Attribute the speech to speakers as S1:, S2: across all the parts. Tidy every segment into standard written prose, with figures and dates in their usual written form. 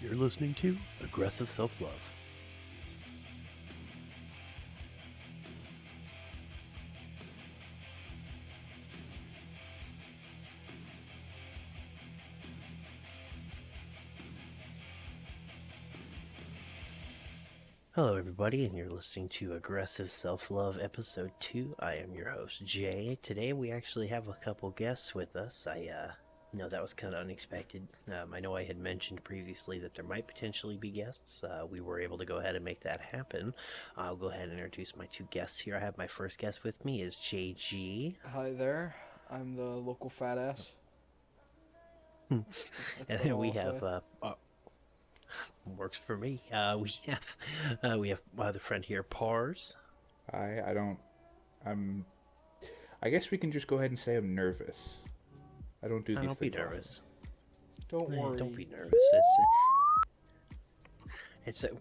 S1: You're listening to Aggressive Self-Love. Hello everybody, and you're listening to Aggressive Self-Love Episode 2. I am your host, Jay. Today we actually have a couple guests with us. I know that was kind of unexpected. I know I had mentioned previously that there might potentially be guests. We were able to go ahead and make that happen. I'll go ahead and introduce my two guests here. I have my first guest with me is JG.
S2: Hi there, I'm the local fat ass.
S1: And
S2: That's
S1: then
S2: all
S1: we
S2: I'll
S1: have
S2: say.
S1: works for me. We have my other friend here, Pars.
S3: I guess we can just go ahead and say I'm nervous. I don't do these
S1: Don't be
S3: things
S1: nervous.
S2: Don't worry.
S1: Don't be nervous. It's a.
S3: often.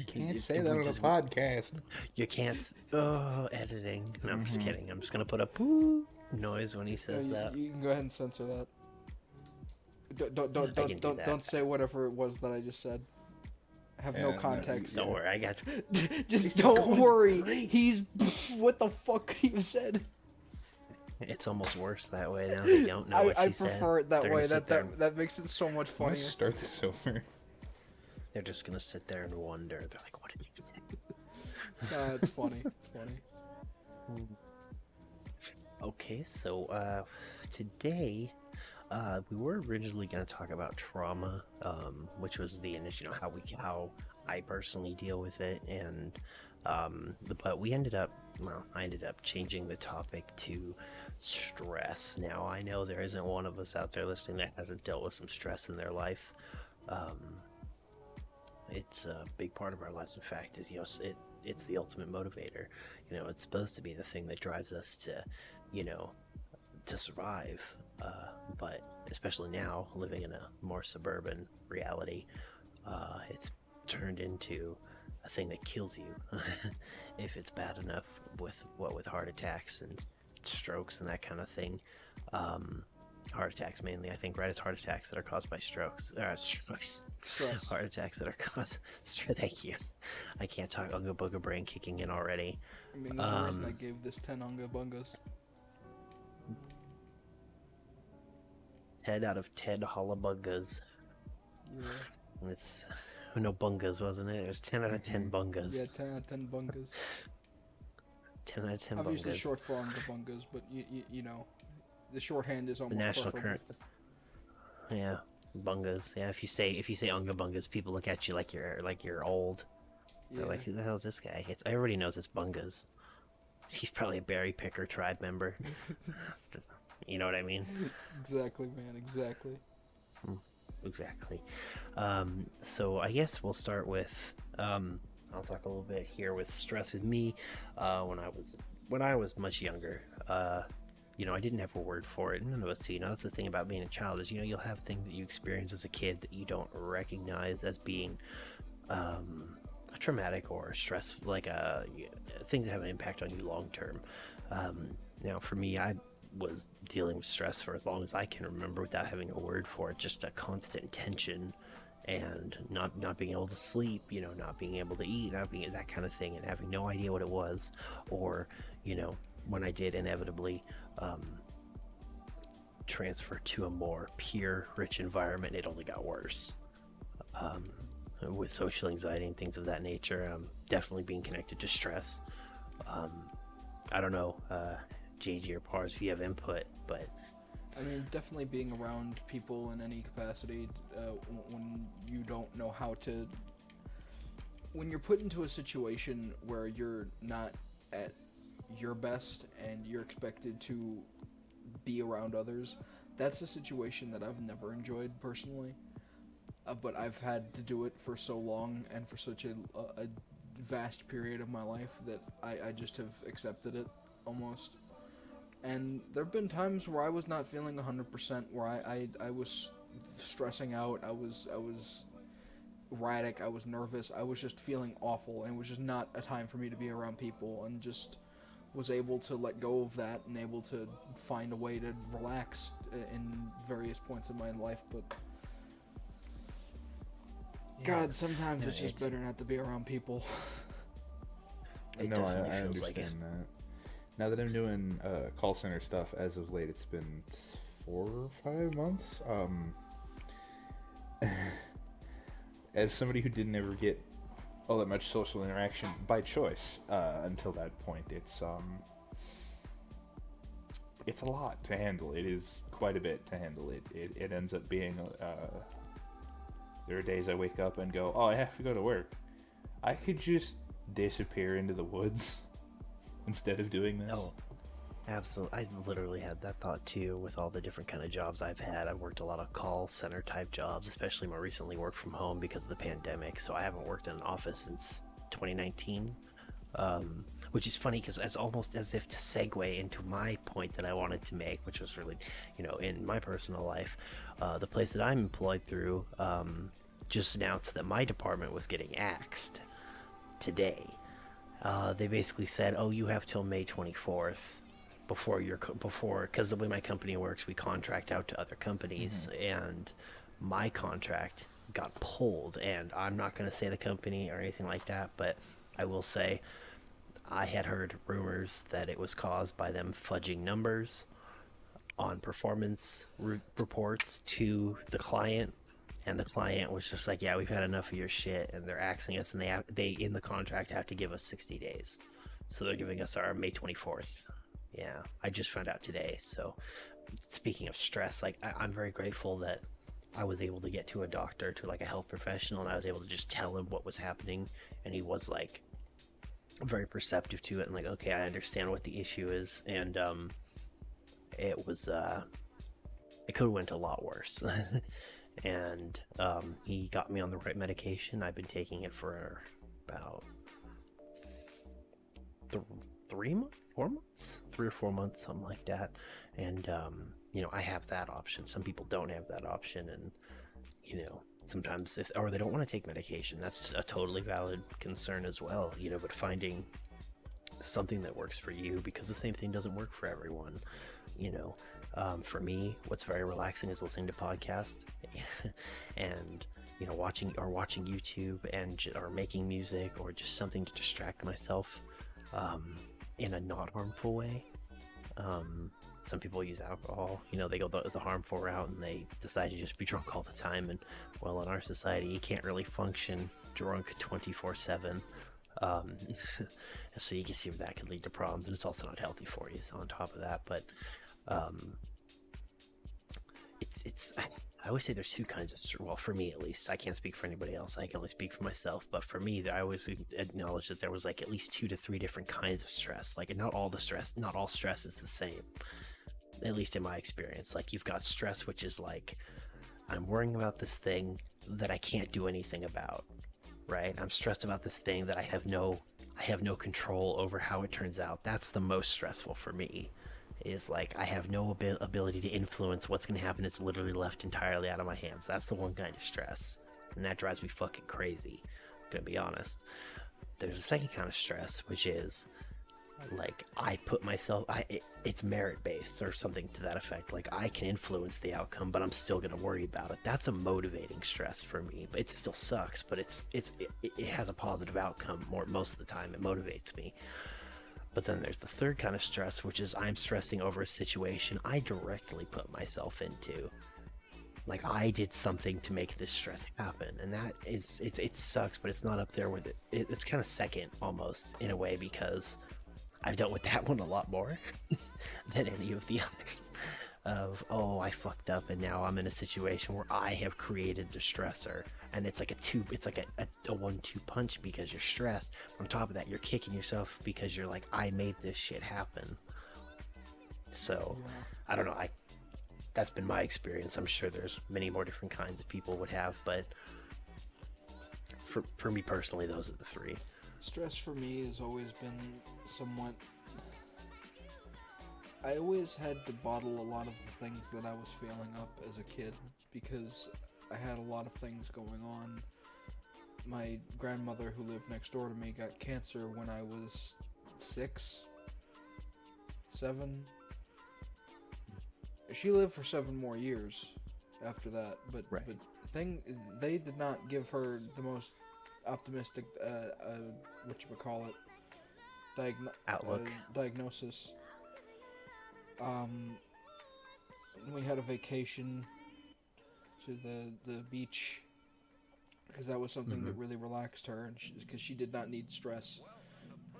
S3: Can't say that on a podcast.
S1: You can't. Oh, editing. No, I'm just kidding. I'm just gonna put a poo noise when he says that.
S2: You can go ahead and censor that.
S1: I can do that.
S2: Don't say whatever it was that I just said. I have no
S3: Yeah,
S2: context.
S1: Don't worry, I got.
S2: Just don't worry. He's what the fuck could he have said?
S1: It's almost worse that way. Now they don't know what
S2: I
S1: she said.
S2: prefer it that
S1: They're
S2: way.
S1: gonna sit there and-
S2: That makes it so much funnier.
S3: Let's start this over.
S1: They're just gonna sit there and wonder. They're like, "What did you say?"
S2: Nah, it's funny. It's funny.
S1: Okay, so today we were originally going to talk about trauma, which was the initial, how I personally deal with it, and but we ended up, I ended up changing the topic to stress. Now I know there isn't one of us out there listening that hasn't dealt with some stress in their life. It's a big part of our lives. In fact, it's the ultimate motivator. It's supposed to be the thing that drives us to, to survive. But especially now, living in a more suburban reality, it's turned into a thing that kills you if it's bad enough with heart attacks and strokes and that kind of thing. Heart attacks mainly, I think, right? It's heart attacks that are caused by strokes.
S2: Stress.
S1: Heart attacks that are caused. Thank you. I can't talk. Unga booga brain kicking in already.
S2: I mean, there's a reason I gave this 10 Unga Bungas.
S1: 10 out of 10 hollabungas.
S2: Yeah.
S1: It's no bungas, wasn't it? It was 10 out of 10 bungas.
S2: Yeah, 10 out of 10 Bungas.
S1: 10 out of 10
S2: Obviously
S1: bungas.
S2: short for Unga Bungas, but you know, the shorthand is
S1: The
S2: almost
S1: national
S2: preferable.
S1: current. Yeah, bungas. Yeah, if you say unga bungas, people look at you like you're old.
S2: Yeah.
S1: They're like, who the hell is this guy? Everybody knows it's bungas. He's probably a berry picker tribe member. You know what I mean?
S2: Exactly, man. Exactly.
S1: Exactly. So I guess we'll start with. I'll talk a little bit here with stress with me. When I was much younger. I didn't have a word for it. None of us do. That's the thing about being a child is, you'll have things that you experience as a kid that you don't recognize as being traumatic or stress, like things that have an impact on you long term. Now, for me, I was dealing with stress for as long as I can remember without having a word for it. Just a constant tension and not being able to sleep, not being able to eat, not being that kind of thing, and having no idea what it was, or when I did inevitably transfer to a more pure, rich environment, it only got worse. With social anxiety and things of that nature, definitely being connected to stress. I don't know, JG or Pars, if you have input, but
S2: I mean, definitely being around people in any capacity when you don't know how to. When you're put into a situation where you're not at your best and you're expected to be around others, that's a situation that I've never enjoyed personally. But I've had to do it for so long and for such a vast period of my life that I just have accepted it almost. And there have been times where I was not feeling 100%, where I was stressing out, I was erratic, I was nervous, I was just feeling awful, and it was just not a time for me to be around people, and just was able to let go of that and able to find a way to relax in various points of my life. But God, sometimes
S1: No,
S2: it's just better not to be around people.
S1: It
S3: No, I
S1: definitely feels like
S3: understand that. Now that I'm doing call center stuff, as of late, it's been 4 or 5 months. As somebody who didn't ever get all that much social interaction by choice until that point, it's a lot to handle. It is quite a bit to handle. It ends up being there are days I wake up and go, oh, I have to go to work. I could just disappear into the woods instead of doing this.
S1: Oh, absolutely. I literally had that thought too with all the different kind of jobs I've had. I've worked a lot of call center type jobs, especially more recently worked from home because of the pandemic. So I haven't worked in an office since 2019. Which is funny because as almost as if to segue into my point that I wanted to make, which was really, in my personal life, the place that I'm employed through just announced that my department was getting axed today. They basically said, "Oh, you have till May 24th before because the way my company works, we contract out to other companies, and my contract got pulled. And I'm not going to say the company or anything like that, but I will say." I had heard rumors that it was caused by them fudging numbers on performance reports to the client, and the client was just like, "Yeah, we've had enough of your shit," and they're axing us, and they in the contract have to give us 60 days, so they're giving us our May 24th. Yeah, I just found out today. So, speaking of stress, like I'm very grateful that I was able to get to a doctor, to like a health professional, and I was able to just tell him what was happening, and he was like very perceptive to it and like, okay, I understand what the issue is. And it could have went a lot worse. And he got me on the right medication. I've been taking it for about 3 or 4 months, something like that. And I have that option. Some people don't have that option, and sometimes or they don't want to take medication. That's a totally valid concern as well, but finding something that works for you, because the same thing doesn't work for everyone. For me, what's very relaxing is listening to podcasts and watching YouTube or making music, or just something to distract myself in a not harmful way. Some people use alcohol, they go the harmful route, and they decide to just be drunk all the time. And well, in our society, you can't really function drunk 24/7. So you can see where that could lead to problems, and it's also not healthy for you. So on top of that, but it's I always say there's two kinds of, well, for me at least, I can't speak for anybody else, I can only speak for myself, but for me, I always acknowledge that there was like at least 2 to 3 different kinds of stress. Like not all stress is the same, at least in my experience. Like you've got stress, which is like, I'm worrying about this thing that I can't do anything about, right? I'm stressed about this thing that I have no control over how it turns out. That's the most stressful for me, is like I have no ability to influence what's going to happen. It's literally left entirely out of my hands. That's the one kind of stress, and that drives me fucking crazy, I'm gonna be honest. There's a second kind of stress, which is like it's merit based or something to that effect. Like I can influence the outcome, but I'm still gonna worry about it. That's a motivating stress for me. But it still sucks, but it has a positive outcome most of the time. It motivates me. But then there's the third kind of stress, which is I'm stressing over a situation I directly put myself into. Like I did something to make this stress happen, and that is it sucks, but it's not up there with it. It's kind of second almost in a way, because I've dealt with that one a lot more than any of the others. Of, oh, I fucked up and now I'm in a situation where I have created the stressor, and it's like a 1-2 punch, because you're stressed. On top of that, you're kicking yourself because you're like, I made this shit happen. So I don't know, that's been my experience. I'm sure there's many more different kinds that people would have, but for me personally, those are the 3.
S2: Stress for me has always been somewhat... I always had to bottle a lot of the things that I was feeling up as a kid, because I had a lot of things going on. My grandmother, who lived next door to me, got cancer when I was 6, 7. She lived for 7 more years, after that. But
S1: Right.
S2: they did not give her the most optimistic whatchamacallit
S1: Outlook.
S2: diagnosis. We had a vacation to the beach because that was something that really relaxed her, and because she did not need stress.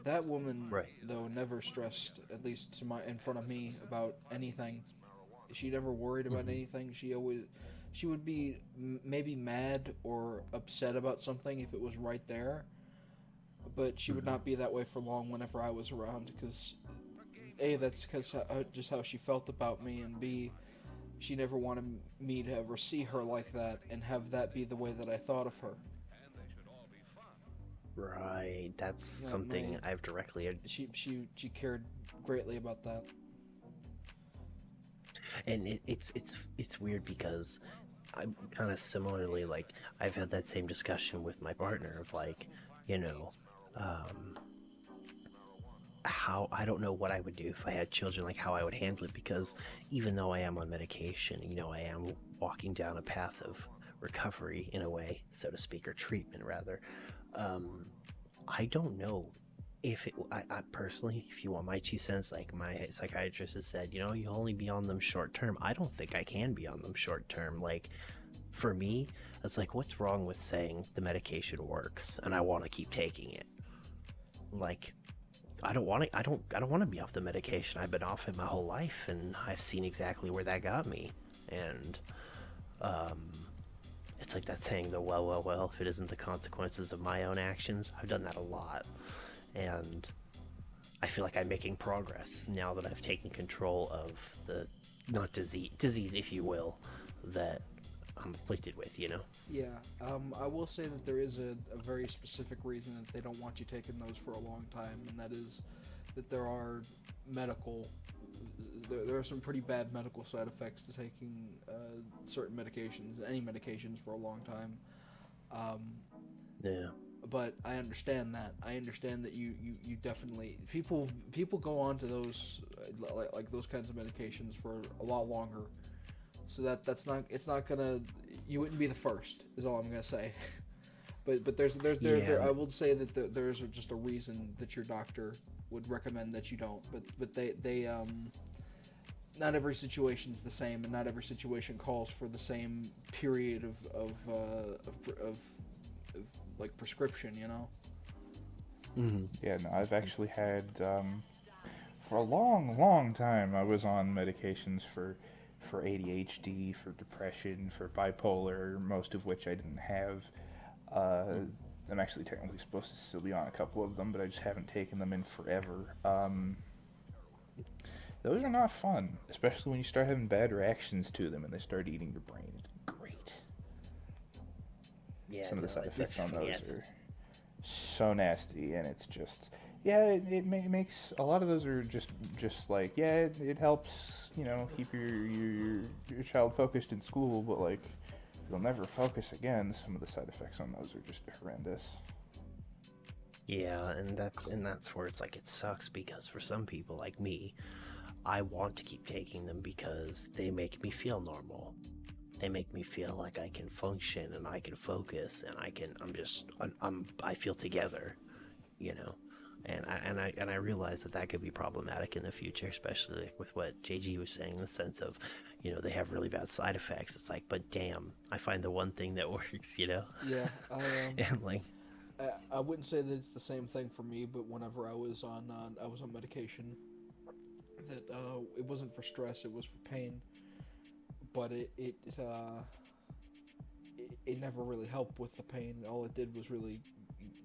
S2: That woman,
S1: Right.
S2: though, never stressed, at least in front of me, about anything. She never worried about anything. She would be maybe mad or upset about something if it was right there, but she would not be that way for long whenever I was around, because A, that's because just how she felt about me, and B, she never wanted me to ever see her like that and have that be the way that I thought of her.
S1: Right. That's
S2: Yeah,
S1: something
S2: my-
S1: I've directly.
S2: She cared greatly about that.
S1: And it's weird because I'm kind of similarly, like, I've had that same discussion with my partner of, like, you know, how I don't know what I would do if I had children, like how I would handle it, because even though I am on medication, I am walking down a path of recovery in a way, so to speak, or treatment rather. I don't know if I personally, if you want my 2 cents, like my psychiatrist has said, you'll only be on them short term. I don't think I can be on them short term. Like, for me, it's like, what's wrong with saying the medication works and I want to keep taking it? Like, I don't want to be off the medication. I've been off it my whole life, and I've seen exactly where that got me. And it's like that saying, the well, if it isn't the consequences of my own actions. I've done that a lot, and I feel like I'm making progress now that I've taken control of the not disease, if you will, that I'm afflicted with.
S2: Yeah, I will say that there is a very specific reason that they don't want you taking those for a long time, and that is that there are there are some pretty bad medical side effects to taking certain medications, any medications, for a long time.
S1: Yeah.
S2: But I understand that. I understand that you definitely people go on to those like those kinds of medications for a lot longer. So it's not gonna, you wouldn't be the first, is all I'm gonna say. but there's
S1: Yeah.
S2: I will say that there's just a reason that your doctor would recommend that you don't. But they not every situation's the same, and not every situation calls for the same period of like prescription.
S3: Yeah, no, I've actually had, for a long time, I was on medications for ADHD, for depression, for bipolar, most of which I didn't have. I'm actually technically supposed to still be on a couple of them, but I just haven't taken them in forever. Those are not fun, especially when you start having bad reactions to them and they start eating your brain. It's great.
S1: Yeah.
S3: Some of the
S1: no,
S3: side
S1: it's-
S3: effects on
S1: it's-
S3: those are so nasty, and it's just, yeah, it makes, a lot of those are just like, yeah, it helps, keep your child focused in school, but like, they'll never focus again. Some of the side effects on those are just horrendous.
S1: Yeah, and that's where it's like, it sucks, because for some people like me, I want to keep taking them because they make me feel normal. They make me feel like I can function and I can focus and I feel together, and I realize that could be problematic in the future, especially like with what JG was saying, in the sense of, they have really bad side effects. It's like, but damn, I find the one thing that works,
S2: Yeah,
S1: and like,
S2: I wouldn't say that it's the same thing for me, but whenever I was on medication, that it wasn't for stress, it was for pain, but it never really helped with the pain. All it did was really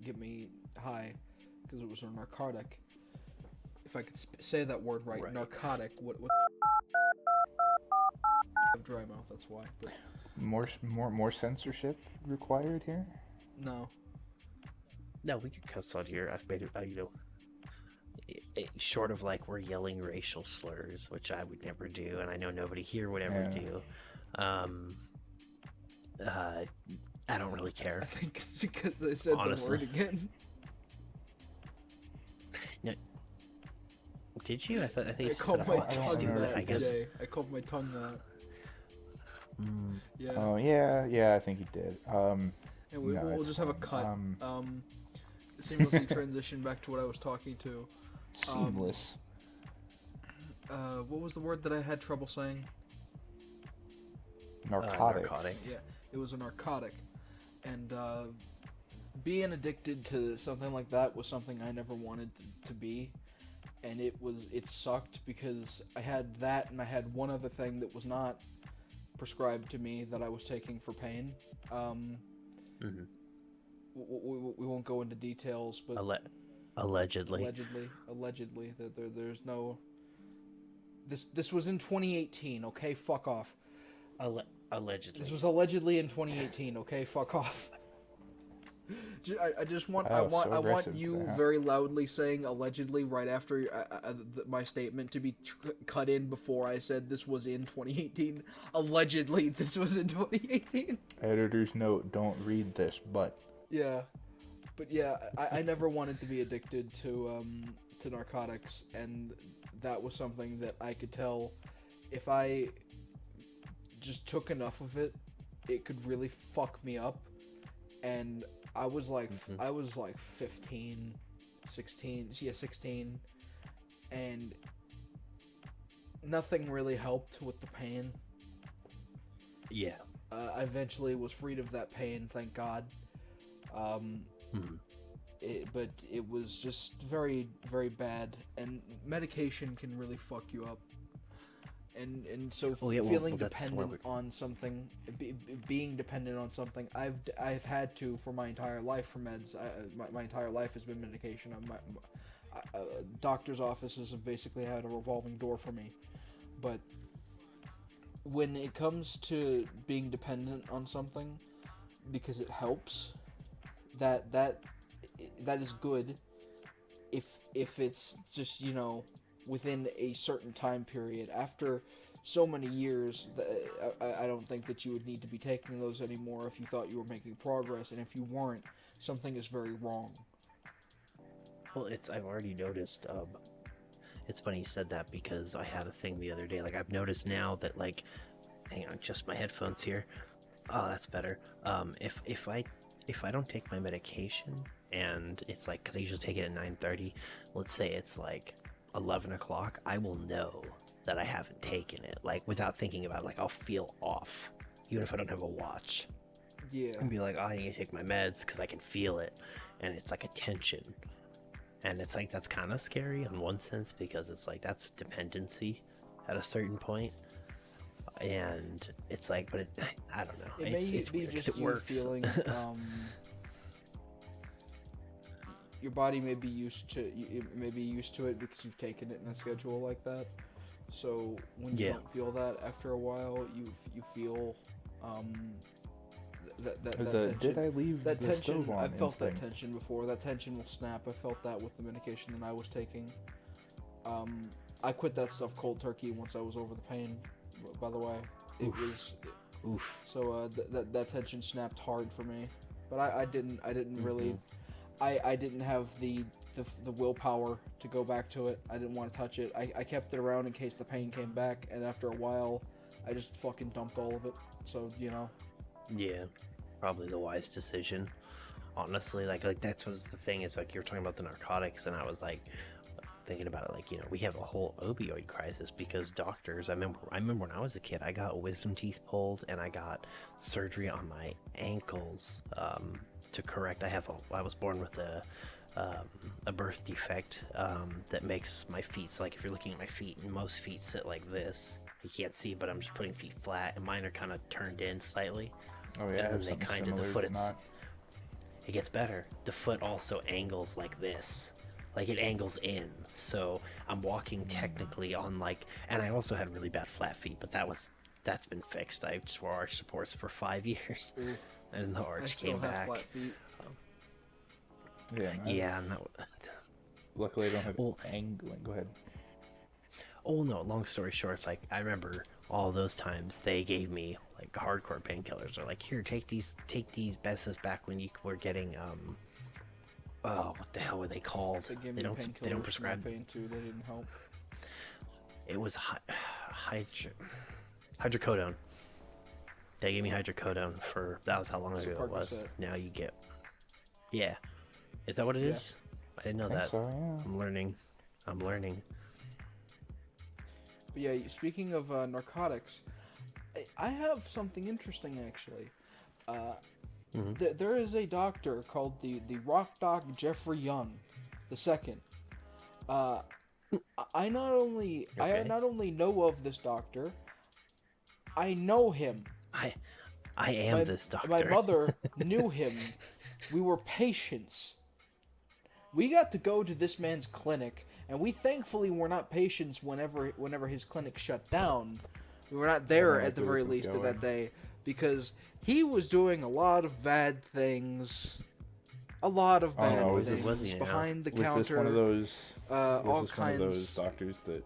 S2: get me high, because it was a narcotic. If I could say that word right. Narcotic. What? I have dry mouth. That's why. But
S3: More censorship required here.
S2: no.
S1: no, we could cuss on here. I've made it, short of like we're yelling racial slurs, which I would never do, and I know nobody here would ever do. I don't really care.
S2: I think it's because I said
S1: Honestly.
S2: the word again.
S1: No, did you? I think
S2: I
S1: it's
S2: called my
S3: I don't
S2: tongue
S3: remember
S2: that
S3: if you did.
S2: today. I called my tongue that. Yeah.
S3: Oh yeah, I think he did.
S2: And
S3: no,
S2: we'll
S3: it's
S2: just have a
S3: fine.
S2: cut. Seamlessly transition back to what I was talking to.
S3: Seamless.
S2: What was the word that I had trouble saying?
S3: Narcotics.
S1: Narcotic.
S2: Yeah, it was a narcotic. And being addicted to something like that was something I never wanted to be. And it sucked because I had that and I had one other thing that was not prescribed to me that I was taking for pain.
S1: Mm-hmm.
S2: We won't go into details, but
S1: Allegedly.
S2: allegedly that there's no. This was in 2018. Okay, fuck off.
S1: Allegedly.
S2: This was allegedly in 2018. Okay, fuck off. I just want
S3: Wow, so
S2: I want
S3: aggressive
S2: you
S3: today, huh?
S2: very loudly saying allegedly right after my statement to be cut in before I said this was in 2018. Allegedly, this was in 2018.
S3: Editor's note: don't read this, but.
S2: Yeah, but yeah, I never wanted to be addicted to narcotics, and that was something that I could tell if I just took enough of it, it could really fuck me up. And I was like, I was like 15, 16, yeah, 16, and nothing really helped with the pain.
S1: Yeah.
S2: I eventually was freed of that pain, thank God. But it was just very, very bad, and medication can really fuck you up. And so feeling dependent on something, being dependent on something, I've had to for my entire life for meds. My entire life has been medication. Doctors' offices have basically had a revolving door for me. But when it comes to being dependent on something, because it helps, that is good. If it's just, you know, within a certain time period. After so many years, I don't think that you would need to be taking those anymore if you thought you were making progress, and if you weren't, something is very wrong.
S1: Well, I've already noticed, it's funny you said that because I had a thing the other day, like I've noticed now that, like, hang on, just my headphones here. Oh, that's better. If I don't take my medication, and it's like, because I usually take it at 9:30, let's say it's like 11 o'clock, I will know that I haven't taken it, like, without thinking about it. Like, I'll feel off, even if I don't have a watch.
S2: Yeah.
S1: And be like, oh, I need to take my meds, because I can feel it, and it's like a tension. And it's like, that's kind of scary in one sense, because it's like, that's dependency at a certain point. And it's like, but I don't know.
S2: It may
S1: it's
S2: be
S1: weird, 'cause
S2: just
S1: it
S2: you
S1: works.
S2: feeling, your body may be used to it because you've taken it in a schedule like that. So when you don't feel that after a while, you feel that tension.
S3: Did I leave
S2: that
S3: the
S2: tension?
S3: stove on?
S2: I've felt
S3: instinct?
S2: that tension before. That tension will snap. I felt that with the medication that I was taking. I quit that stuff cold turkey once I was over the pain. By the way,
S1: Oof.
S2: So that tension snapped hard for me, but I didn't really. I didn't have the willpower to go back to it. I didn't want to touch it. I kept it around in case the pain came back, and after a while, I just fucking dumped all of it. So, you know.
S1: Yeah, probably the wise decision. Honestly, like that was the thing. Is like, you're talking about the narcotics, and I was like thinking about it. Like, you know, we have a whole opioid crisis because doctors. I remember when I was a kid, I got wisdom teeth pulled, and I got surgery on my ankles. To correct, I was born with a birth defect that makes my feet, so like if you're looking at my feet, and most feet sit like this, you can't see, but I'm just putting feet flat, and mine are kind of turned in slightly.
S3: Oh yeah, I
S1: and
S3: have
S1: they
S3: something
S1: kind of,
S3: similar,
S1: the foot,
S3: but not.
S1: it gets better. The foot also angles like this, like it angles in, so I'm walking technically on, like, and I also had really bad flat feet, but that's been fixed. I just wore arch supports for 5 years.
S2: Oof.
S1: And the
S2: I
S1: arch
S2: still
S1: came
S2: have
S1: back.
S2: flat feet.
S3: Yeah.
S1: No.
S3: Luckily, I don't have
S1: Well,
S3: angling. Go ahead.
S1: Oh no, long story short, it's like, I remember all those times they gave me like hardcore painkillers. They're like, here, take these best as back when you were getting oh, what the hell were they called?
S2: They gave me painkillers
S1: They don't prescribe.
S2: for my pain too. They didn't help.
S1: It was hydrocodone. They gave me hydrocodone for, that was how long
S2: So
S1: ago it was.
S2: Percocet.
S1: Now you get, yeah. Is that what it
S2: Yeah.
S1: is? I didn't know
S3: I think
S1: that.
S3: so, yeah.
S1: I'm learning.
S2: But yeah, speaking of narcotics, I have something interesting actually. There is a doctor called the Rock Doc Jeffrey Young, the second. I not only know of this doctor, I know him.
S1: I am this doctor.
S2: My mother knew him. We were patients. We got to go to this man's clinic, and we thankfully were not patients whenever his clinic shut down. We were not there at the very least of that day, because he was doing a lot of bad things. A lot of bad things
S1: was he,
S2: behind the
S3: Was
S2: counter.
S3: this one of those?
S2: all
S3: Was this
S2: kinds.
S3: one of those doctors that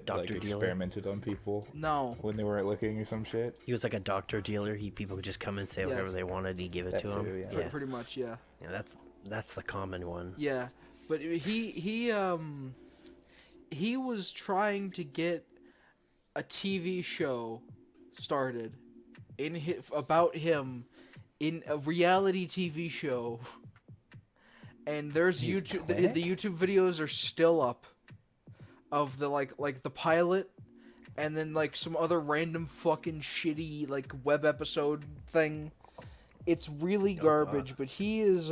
S1: Doctor
S3: like
S1: dealer?
S3: experimented on people
S2: No.
S3: when they weren't looking or some shit?
S1: He was like a doctor dealer. People could just come and say whatever
S2: Yes.
S1: they wanted. He'd give it
S3: That
S1: to
S3: too,
S1: them.
S3: yeah.
S2: Pretty much, yeah.
S1: Yeah, that's the common one.
S2: Yeah, but he was trying to get a TV show started about him in a reality TV show, and there's
S3: His
S2: YouTube.
S3: clinic?
S2: The YouTube videos are still up of the like the pilot, and then like some other random fucking shitty like web episode thing. It's really garbage,
S1: God.
S2: but he is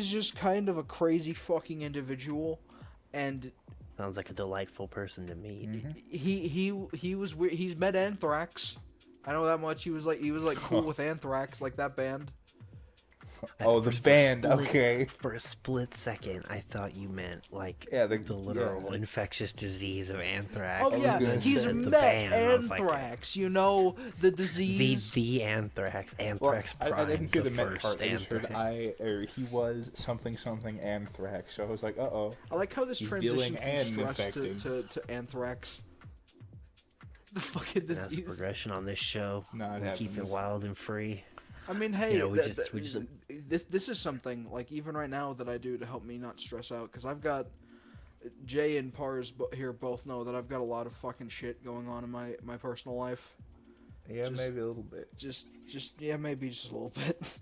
S2: just kind of a crazy fucking individual, and
S1: Sounds like a delightful person to meet.
S2: he was weird. He's met Anthrax. I know that much. He was like cool with Anthrax, like that band.
S3: Oh, the
S1: For a
S3: band.
S1: split-
S3: Okay.
S1: For a split second, I thought you meant like
S3: Yeah,
S1: the literal
S3: yeah.
S1: infectious disease of anthrax.
S2: Oh
S3: was
S2: yeah,
S3: gonna
S2: he's
S3: say
S1: the
S2: met
S1: band, I was like,
S2: Anthrax. You know the disease.
S1: the anthrax.
S3: Well,
S1: Anthrax
S3: I
S1: Prime,
S3: didn't hear the
S1: the
S3: met
S1: first
S3: part. I just heard
S1: anthrax.
S3: he was something anthrax. So I was like, uh-oh.
S2: I like how this
S3: He's
S2: transition
S3: dealing
S2: from
S3: and
S2: stress
S3: infecting.
S2: to Anthrax. The fucking
S1: That's the
S2: disease.
S1: progression on this show.
S3: No, it
S1: We keep it
S3: happens.
S1: wild and free.
S2: I mean, hey,
S1: You know, we just-
S2: this is something like even right now that I do to help me not stress out, because I've got Jay and Pars here both know that I've got a lot of fucking shit going on in my personal life.
S3: Yeah,
S2: Just-
S3: maybe a little bit.
S2: Just yeah, maybe just a little bit,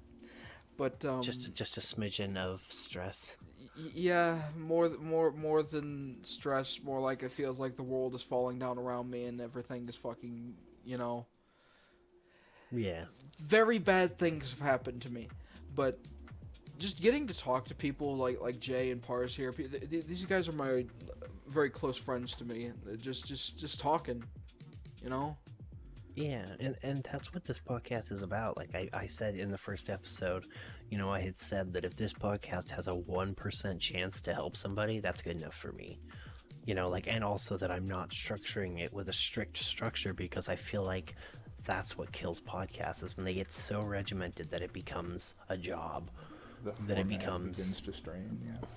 S2: but
S1: Just a smidgen of stress.
S2: yeah, more than stress, more like it feels like the world is falling down around me and everything is fucking, you know.
S1: Yeah.
S2: Very bad things have happened to me, but just getting to talk to people like Jay and Pars here, these guys are my very close friends to me. Just talking, you know.
S1: Yeah, and that's what this podcast is about. Like I said in the first episode, you know, I had said that if this podcast has a 1% chance to help somebody, that's good enough for me. You know, like, and also that I'm not structuring it with a strict structure, because I feel like that's what kills podcasts, is when they get so regimented that it becomes a job.
S3: The
S1: Then it
S3: format
S1: becomes-
S3: begins to strain. Yeah.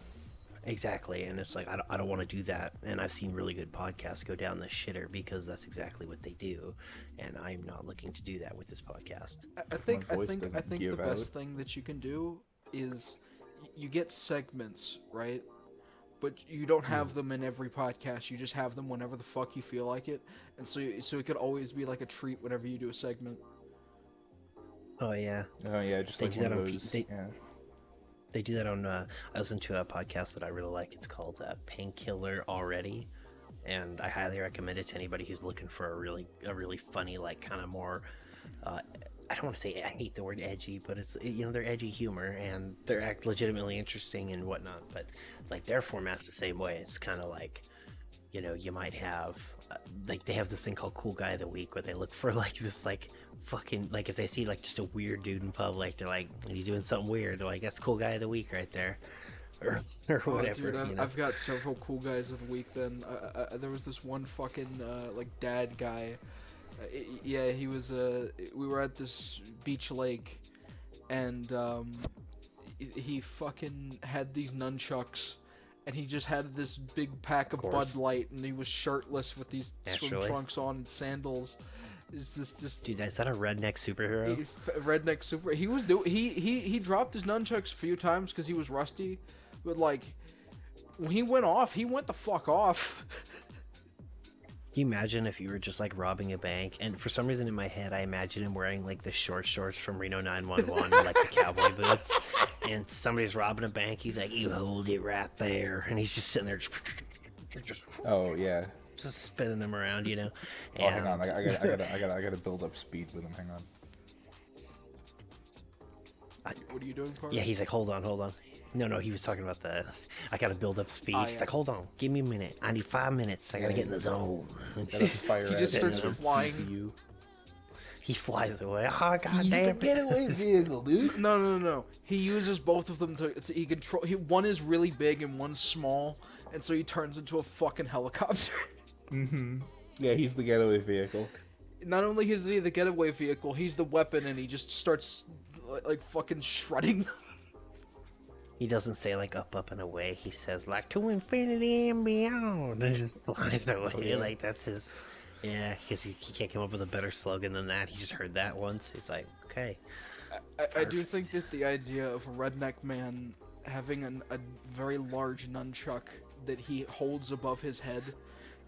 S1: Exactly, and it's like I don't want to do that. And I've seen really good podcasts go down the shitter because that's exactly what they do, and I'm not looking to do that with this podcast.
S2: I think
S3: voice
S2: the
S3: doesn't give
S2: best
S3: out.
S2: thing that you can do is you get segments, right? But you don't have them in every podcast. You just have them whenever the fuck you feel like it, and so it could always be like a treat whenever you do a segment.
S1: Oh yeah,
S3: Oh yeah, just
S1: They
S3: like
S1: do
S3: one
S1: that
S3: of
S1: on
S3: those.
S1: P-
S3: yeah.
S1: they do that on. I listened to a podcast that I really like. It's called Painkiller Already, and I highly recommend it to anybody who's looking for a really funny, like kind of more. I don't want to say, I hate the word edgy, but it's, you know, they're edgy humor and they're legitimately interesting and whatnot. But like their format's the same way. It's kind of like, you know, you might have like they have this thing called Cool Guy of the Week, where they look for like this like fucking, like if they see like just a weird dude in public, they're like, he's doing something weird, they're like, that's Cool Guy of the Week right there, or whatever.
S2: Dude,
S1: you know?
S2: I've got several cool guys of the week. Then there was this one fucking like dad guy. Yeah, he was. We were at this beach lake, and he fucking had these nunchucks, and he just had this big pack of
S1: course.
S2: Bud Light, and he was shirtless with these swim
S1: Naturally.
S2: trunks on and sandals. Is this
S1: Dude, is that a redneck superhero?
S2: redneck super? He was he dropped his nunchucks a few times because he was rusty, but like when he went off, he went the fuck off.
S1: you imagine if you were just like robbing a bank, and for some reason in my head I imagine him wearing like the short shorts from Reno 911 and like the cowboy boots, and somebody's robbing a bank. He's like, "You hold it right there," and he's just sitting there, just
S3: Oh yeah.
S1: spinning them around, you know.
S3: Oh, hang on. I gotta build up speed with him. Hang on.
S2: What are you doing, Parker?
S1: Yeah, he's like, hold on. No, he was talking about I gotta build up speed. He's
S2: yeah.
S1: like, hold on, give me a minute. I need 5 minutes. I gotta get in the zone.
S3: Gotta fire
S2: He
S3: at
S2: just
S3: it,
S2: starts
S3: you know,
S2: flying.
S3: CPU.
S1: He flies away. Oh, god
S3: He's the
S1: damn it.
S3: getaway vehicle, dude.
S2: No. He uses both of them to he control. One is really big and one's small, and so he turns into a fucking helicopter.
S3: Yeah, he's the getaway vehicle.
S2: Not only is he the getaway vehicle, he's the weapon, and he just starts like fucking shredding them.
S1: He doesn't say like up and away. He says like to infinity and beyond, and just flies away.
S3: Oh, yeah.
S1: Like that's his. Yeah, because he can't come up with a better slogan than that. He just heard that once. He's like, okay.
S2: I do think that the idea of a redneck man having a very large nunchuck that he holds above his head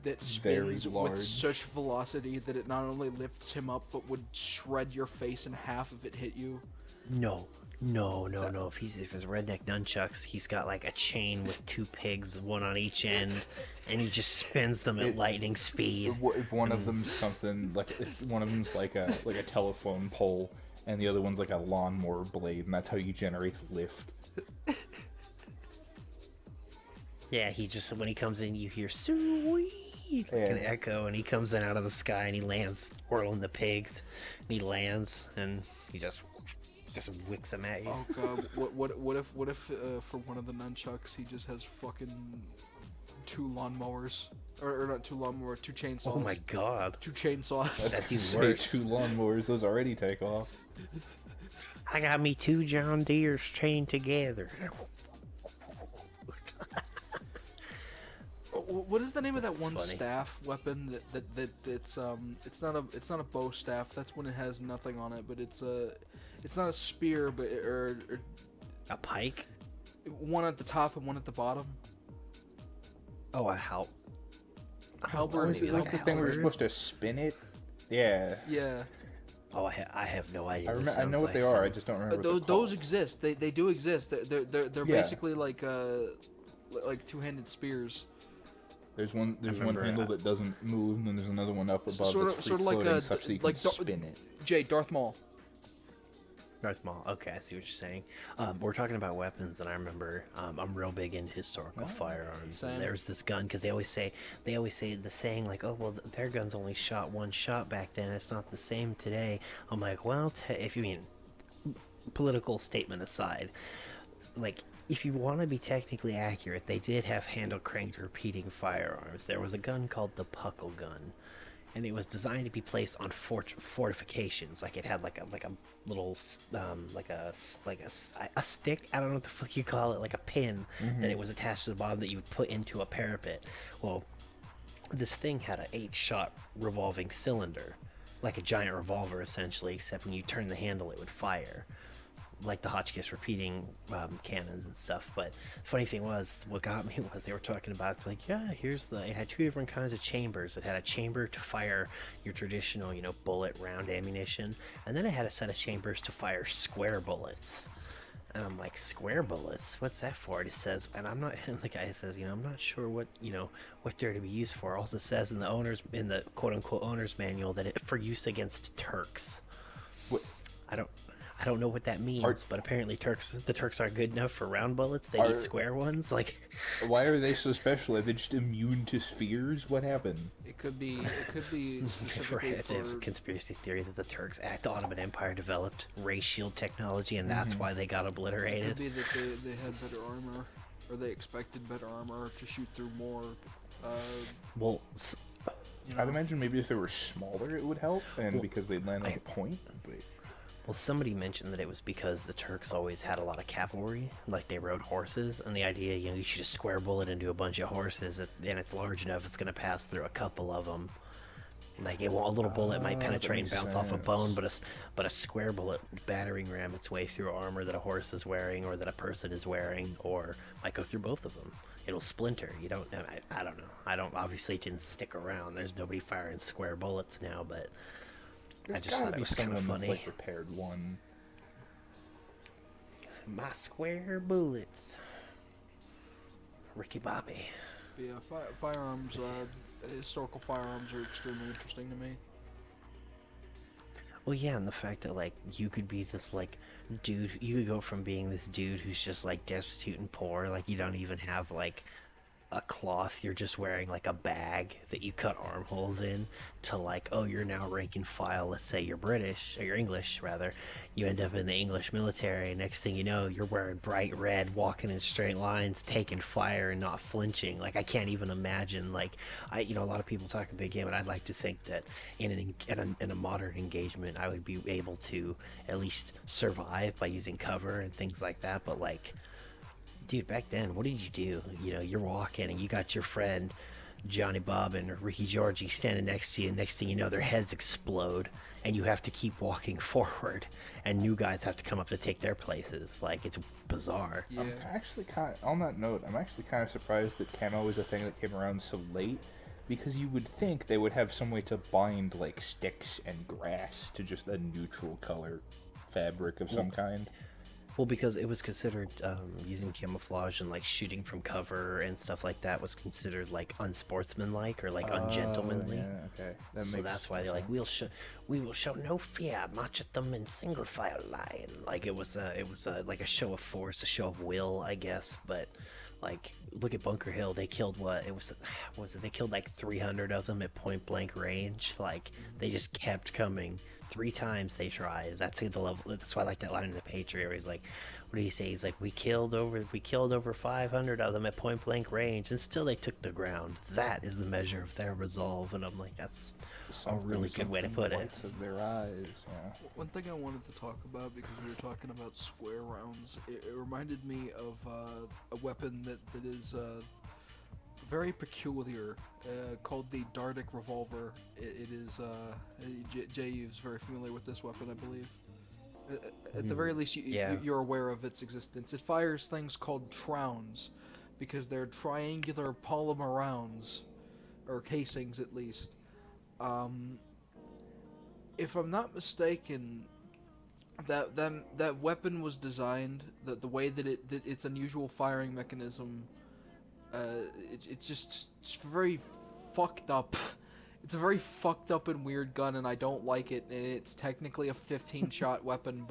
S2: that spins with such velocity that it not only lifts him up but would shred your face in half if it hit you.
S1: No. If his redneck nunchucks, he's got like a chain with 2 pigs, one on each end, and he just spins them at lightning speed.
S3: One of them's something like one of them's like a telephone pole, and the other one's like a lawnmower blade, and that's how he generates lift.
S1: Yeah, he just when he comes in, you hear sweet an echo, and he comes in out of the sky, and he lands whirling the pigs, and he lands, and he just wicks them at you.
S2: Oh god, what if for one of the nunchucks he just has fucking 2 lawnmowers, or not 2 lawnmowers, 2 chainsaws.
S1: Oh my god,
S2: 2 chainsaws.
S1: that's even
S3: Say
S1: worse.
S3: 2 lawnmowers, those already take off.
S1: I got me 2 John Deeres chained together.
S2: What is the name of that one
S1: funny.
S2: staff weapon that it's not a bow staff. That's when it has nothing on it, but it's not a spear, but or
S1: A pike?
S2: one at the top and one at the bottom.
S1: Oh, a halberd.
S2: Halberd.
S3: Is it like the thing where you're supposed to spin it? Yeah.
S2: Yeah.
S1: Oh, I have no idea.
S3: I know what they are. I just don't remember. What
S2: Those exist. They do exist. They're
S3: Yeah.
S2: basically like two-handed spears.
S3: There's one
S1: remember,
S3: handle that doesn't move, and then there's another one up above
S2: Sort
S3: that's
S2: of
S3: free
S2: like
S3: floating, such that you
S2: like
S3: can spin it.
S2: Jay, Darth Maul.
S1: Darth Maul. Okay, I see what you're saying. We're talking about weapons, and I remember I'm real big into historical firearms.
S2: Same.
S1: And there's this gun because they always say the saying like, oh well, their guns only shot 1 shot back then. It's not the same today. I'm like, well, if you mean political statement aside, like. If you want to be technically accurate, they did have handle cranked repeating firearms. There was a gun called the Puckle Gun, and it was designed to be placed on fortifications. Like it had like a little like a stick. I don't know what the fuck you call it, like a pin that it was attached to the bottom that you would put into a parapet. Well, this thing had an 8-shot revolving cylinder, like a giant revolver essentially, except when you turn the handle, it would fire. Like the Hotchkiss repeating cannons and stuff. But funny thing was, what got me was they were talking about, it's like, yeah, it had 2 different kinds of chambers. It had a chamber to fire your traditional, bullet round ammunition, and then it had a set of chambers to fire square bullets. And I'm like, square bullets? What's that for? And it says, and I'm not, and the guy says, I'm not sure what they're to be used for. Also says in the quote unquote owner's manual that it for use against Turks.
S3: What?
S1: I don't know what that means, but apparently the Turks aren't good enough for round bullets. They need square ones. Like,
S3: why are they so special? Are they just immune to spheres? What happened?
S2: It could be specifically
S1: I have a conspiracy theory that the Turks at the Ottoman Empire developed ray shield technology, and that's why they got
S2: It
S1: obliterated.
S2: could be that they had better armor, or they expected better armor to shoot through more.
S1: Well,
S3: I'd imagine maybe if they were smaller, it would help, and because they'd land on a point. But
S1: well, somebody mentioned that it was because the Turks always had a lot of cavalry, like they rode horses, and the idea, you should just square bullet into a bunch of horses, and it's large enough, it's going to pass through a couple of them. Like, a little bullet might penetrate and bounce off a bone, but a square bullet battering ram its way through armor that a horse is wearing, or that a person is wearing, or might go through both of them. it'll splinter. You don't. I don't know. I don't. Obviously, it didn't stick around. There's nobody firing square bullets now, but
S3: There's
S1: I just
S3: gotta
S1: thought it
S3: be
S1: was kind of
S3: someone that's
S1: funny.
S3: like repaired one.
S1: My square bullets. Ricky Bobby.
S2: But yeah, firearms, historical firearms are extremely interesting to me.
S1: Well, yeah, and the fact that like you could be this like dude, you could go from being this dude who's just like destitute and poor, like you don't even have like a cloth, you're just wearing like a bag that you cut armholes in, to like, oh, you're now rank and file. Let's say you're British, or you're English rather. You end up in the English military. Next thing you know, you're wearing bright red, walking in straight lines, taking fire and not flinching. Like I can't even imagine. Like a lot of people talk a big game, and I'd like to think that in a modern engagement, I would be able to at least survive by using cover and things like that. But like, dude, back then, what did you do? You're walking and you got your friend Johnny Bob and Ricky Georgie standing next to you. Next thing you know, their heads explode, and you have to keep walking forward, and new guys have to come up to take their places. Like, it's bizarre.
S2: Yeah.
S3: I'm actually on that note, I'm actually kind of surprised that camo is a thing that came around so late, because you would think they would have some way to bind like sticks and grass to just a neutral color fabric of some kind.
S1: Well, because it was considered using camouflage and like shooting from cover and stuff like that was considered like unsportsmanlike or like ungentlemanly.
S3: Yeah, okay.
S1: So that's why they're like, we will show no fear, march at them in single file line. Like it was like a show of force, a show of will, I guess. But like, look at Bunker Hill. They killed they killed like 300 of them at point blank range. Like they just kept coming. 3 times they tried. That's the level. That's why I like that line in the Patriot where he's like, what did he say? He's like, we killed over 500 of them at point blank range, and still they took the ground. That is the measure of their resolve. And I'm like, that's a really good way to put it.
S3: Whites of their eyes. Yeah.
S2: One thing I wanted to talk about, because we were talking about square rounds, it reminded me of a weapon that is very peculiar, called the Dardik Revolver. It is, Jay is very familiar with this weapon, I believe. At the very least, you're aware of its existence. It fires things called trowns, because they're triangular polymer rounds, or casings at least. If I'm not mistaken, that weapon was designed, the way that its unusual firing mechanism, it's very fucked up. It's a very fucked up and weird gun, and I don't like it. And it's technically a 15-shot weapon,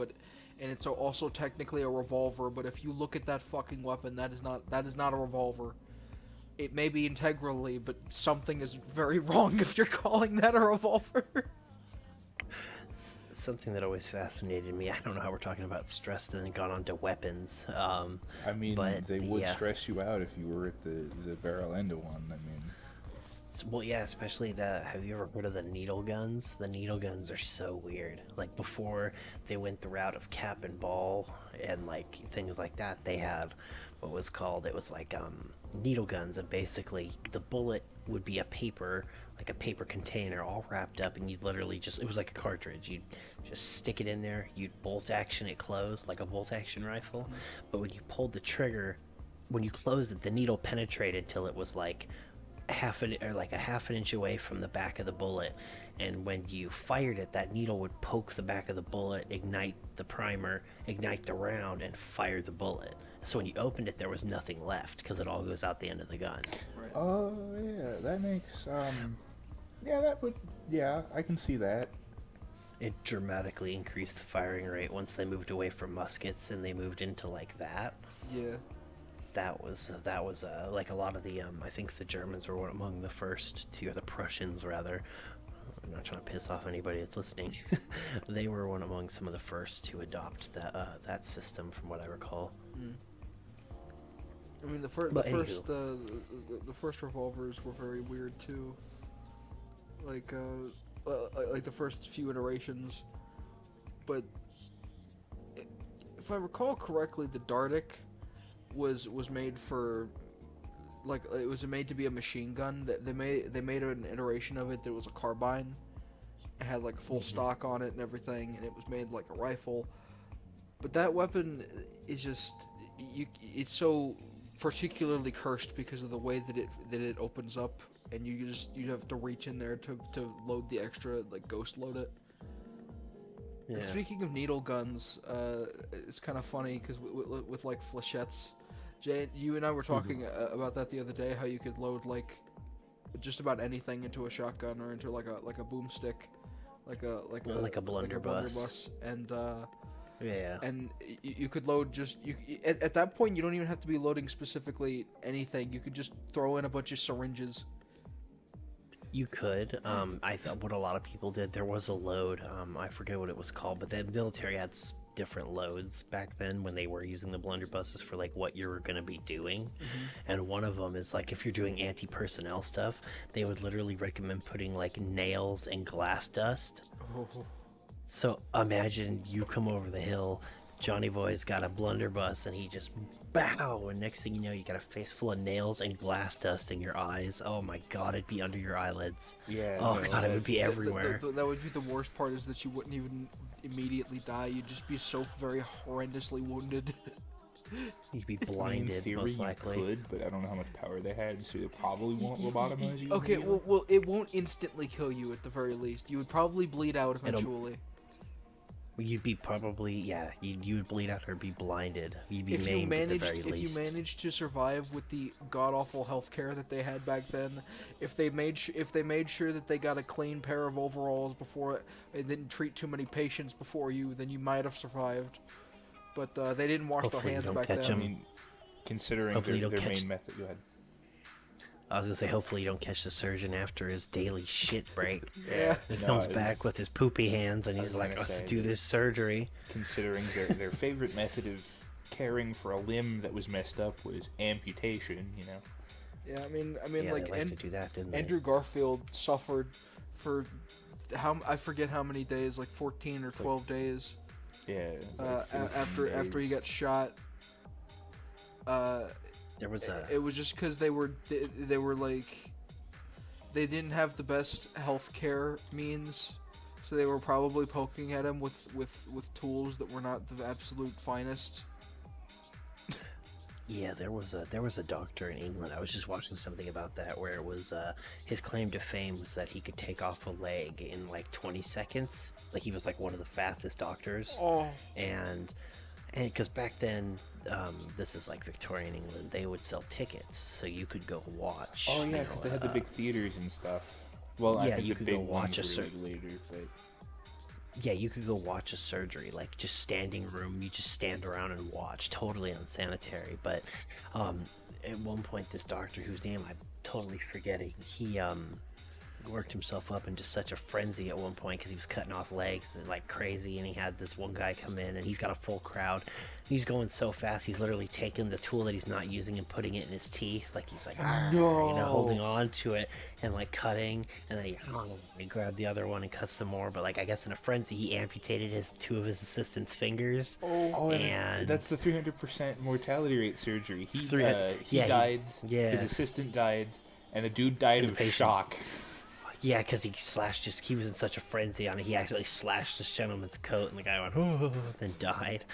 S2: and it's also technically a revolver. But if you look at that fucking weapon, that is not a revolver. It may be integrally, but something is very wrong if you're calling that a revolver.
S1: Something that always fascinated me. I don't know how we're talking about stress and then gone on to weapons.
S3: I mean,
S1: but
S3: they would stress you out if you were at the barrel end of one. I mean,
S1: well, yeah, especially have you ever heard of the needle guns? The needle guns are so weird. Like, before they went the route of cap and ball and like things like that, they had what was called, it was like needle guns, and basically the bullet would be a paper container all wrapped up, and you'd literally it was like a cartridge. You'd just stick it in there, you'd bolt action it closed like a bolt action rifle. But when you pulled the trigger, when you closed it, the needle penetrated till it was like a half an inch away from the back of the bullet, and when you fired it, that needle would poke the back of the bullet, ignite the primer, ignite the round, and fire the bullet. So when you opened it, there was nothing left, because it all goes out the end of the gun.
S2: Right.
S3: oh yeah, that makes I can see that.
S1: It dramatically increased the firing rate once they moved away from muskets and they moved into like that.
S2: Yeah.
S1: That was like a lot of the I think the Germans were among the first to, or the Prussians rather. I'm not trying to piss off anybody that's listening. They were among some of the first to adopt that system, from what I recall.
S2: I mean, the first revolvers were very weird too. Like the first few iterations, but if I recall correctly, the Dardik was made for, like, it was made to be a machine gun. They made an iteration of it that was a carbine. It had like a full stock on it and everything, and it was made like a rifle. But that weapon is just it's so particularly cursed because of the way that it opens up, and you have to reach in there to load the extra, like ghost load it.
S1: Yeah.
S2: And speaking of needle guns, it's kind of funny because with like flechettes, Jay, you and I were talking about that the other day. How you could load like just about anything into a shotgun or into like a boomstick, like a blunderbuss, and
S1: Yeah.
S2: and you could load at that point you don't even have to be loading specifically anything. You could just throw in a bunch of syringes.
S1: You could. I thought what a lot of people did. There was a load. I forget what it was called, but the military had different loads back then when they were using the blunderbusses for like what you were going to be doing. And one of them is like if you're doing anti-personnel stuff, they would literally recommend putting like nails and glass dust. So imagine you come over the hill, Johnny Boy's got a blunderbuss, and he just bow, and next thing you know, you got a face full of nails and glass dust in your eyes. Oh my god, it'd be under your eyelids.
S3: Yeah.
S1: Oh god, it would be everywhere.
S2: That would be the worst part, is that you wouldn't even immediately die. You'd just be so very horrendously wounded.
S1: You'd be blinded,
S3: in theory,
S1: most likely.
S3: You could, but I don't know how much power they had, so they probably won't lobotomize you.
S2: Okay, well, it won't instantly kill you at the very least. You would probably bleed out eventually.
S1: You'd be probably, you would bleed out or be blinded. You'd be
S2: if
S1: maimed at the very least.
S2: If you managed to survive with the god-awful healthcare that they had back then, if they made sure that they got a clean pair of overalls before and didn't treat too many patients before you, then you might have survived. But they didn't wash their hands back then.
S3: I mean, considering their main method, go ahead.
S1: I was gonna say, hopefully you don't catch the surgeon after his daily shit break.
S2: Yeah.
S1: He comes back with his poopy hands and he's like, let's do this surgery.
S3: Considering their favorite method of caring for a limb that was messed up was amputation, you know.
S2: Yeah, I mean,
S1: Yeah,
S2: like,
S1: they like to do that, didn't they?
S2: Andrew Garfield suffered for I forget how many days, like 14 or 12 days.
S3: Yeah.
S2: After he got shot.
S1: There was
S2: It was just because they were like, they didn't have the best health care means, so they were probably poking at him with tools that were not the absolute finest.
S1: Yeah, there was a doctor in England. I was just watching something about that where it was his claim to fame was that he could take off a leg in like 20 seconds. Like he was like one of the fastest doctors.
S2: Oh.
S1: And because back then, this is like Victorian England, they would sell tickets so you could go watch.
S3: Oh yeah, because they had the big theaters and stuff. Well,
S1: yeah,
S3: I think
S1: you
S3: the
S1: could
S3: big
S1: go watch
S3: ones
S1: a
S3: were later, but
S1: yeah, you could go watch a surgery, like just standing room. You just stand around and watch, totally unsanitary. But at one point, this doctor, whose name I'm totally forgetting, he worked himself up into such a frenzy at one point because he was cutting off legs and like crazy, and he had this one guy come in and he's got a full crowd. He's going so fast, he's literally taking the tool that he's not using and putting it in his teeth, like he's like holding on to it and like cutting, and then he grabbed the other one and cut some more. But like I guess in a frenzy, he amputated two of his assistant's fingers.
S3: And that's the 300% mortality rate surgery. He died. His assistant died, and a dude died of shock.
S1: Yeah, because he was in such a frenzy on it, he actually slashed this gentleman's coat, and the guy went, oh, then died.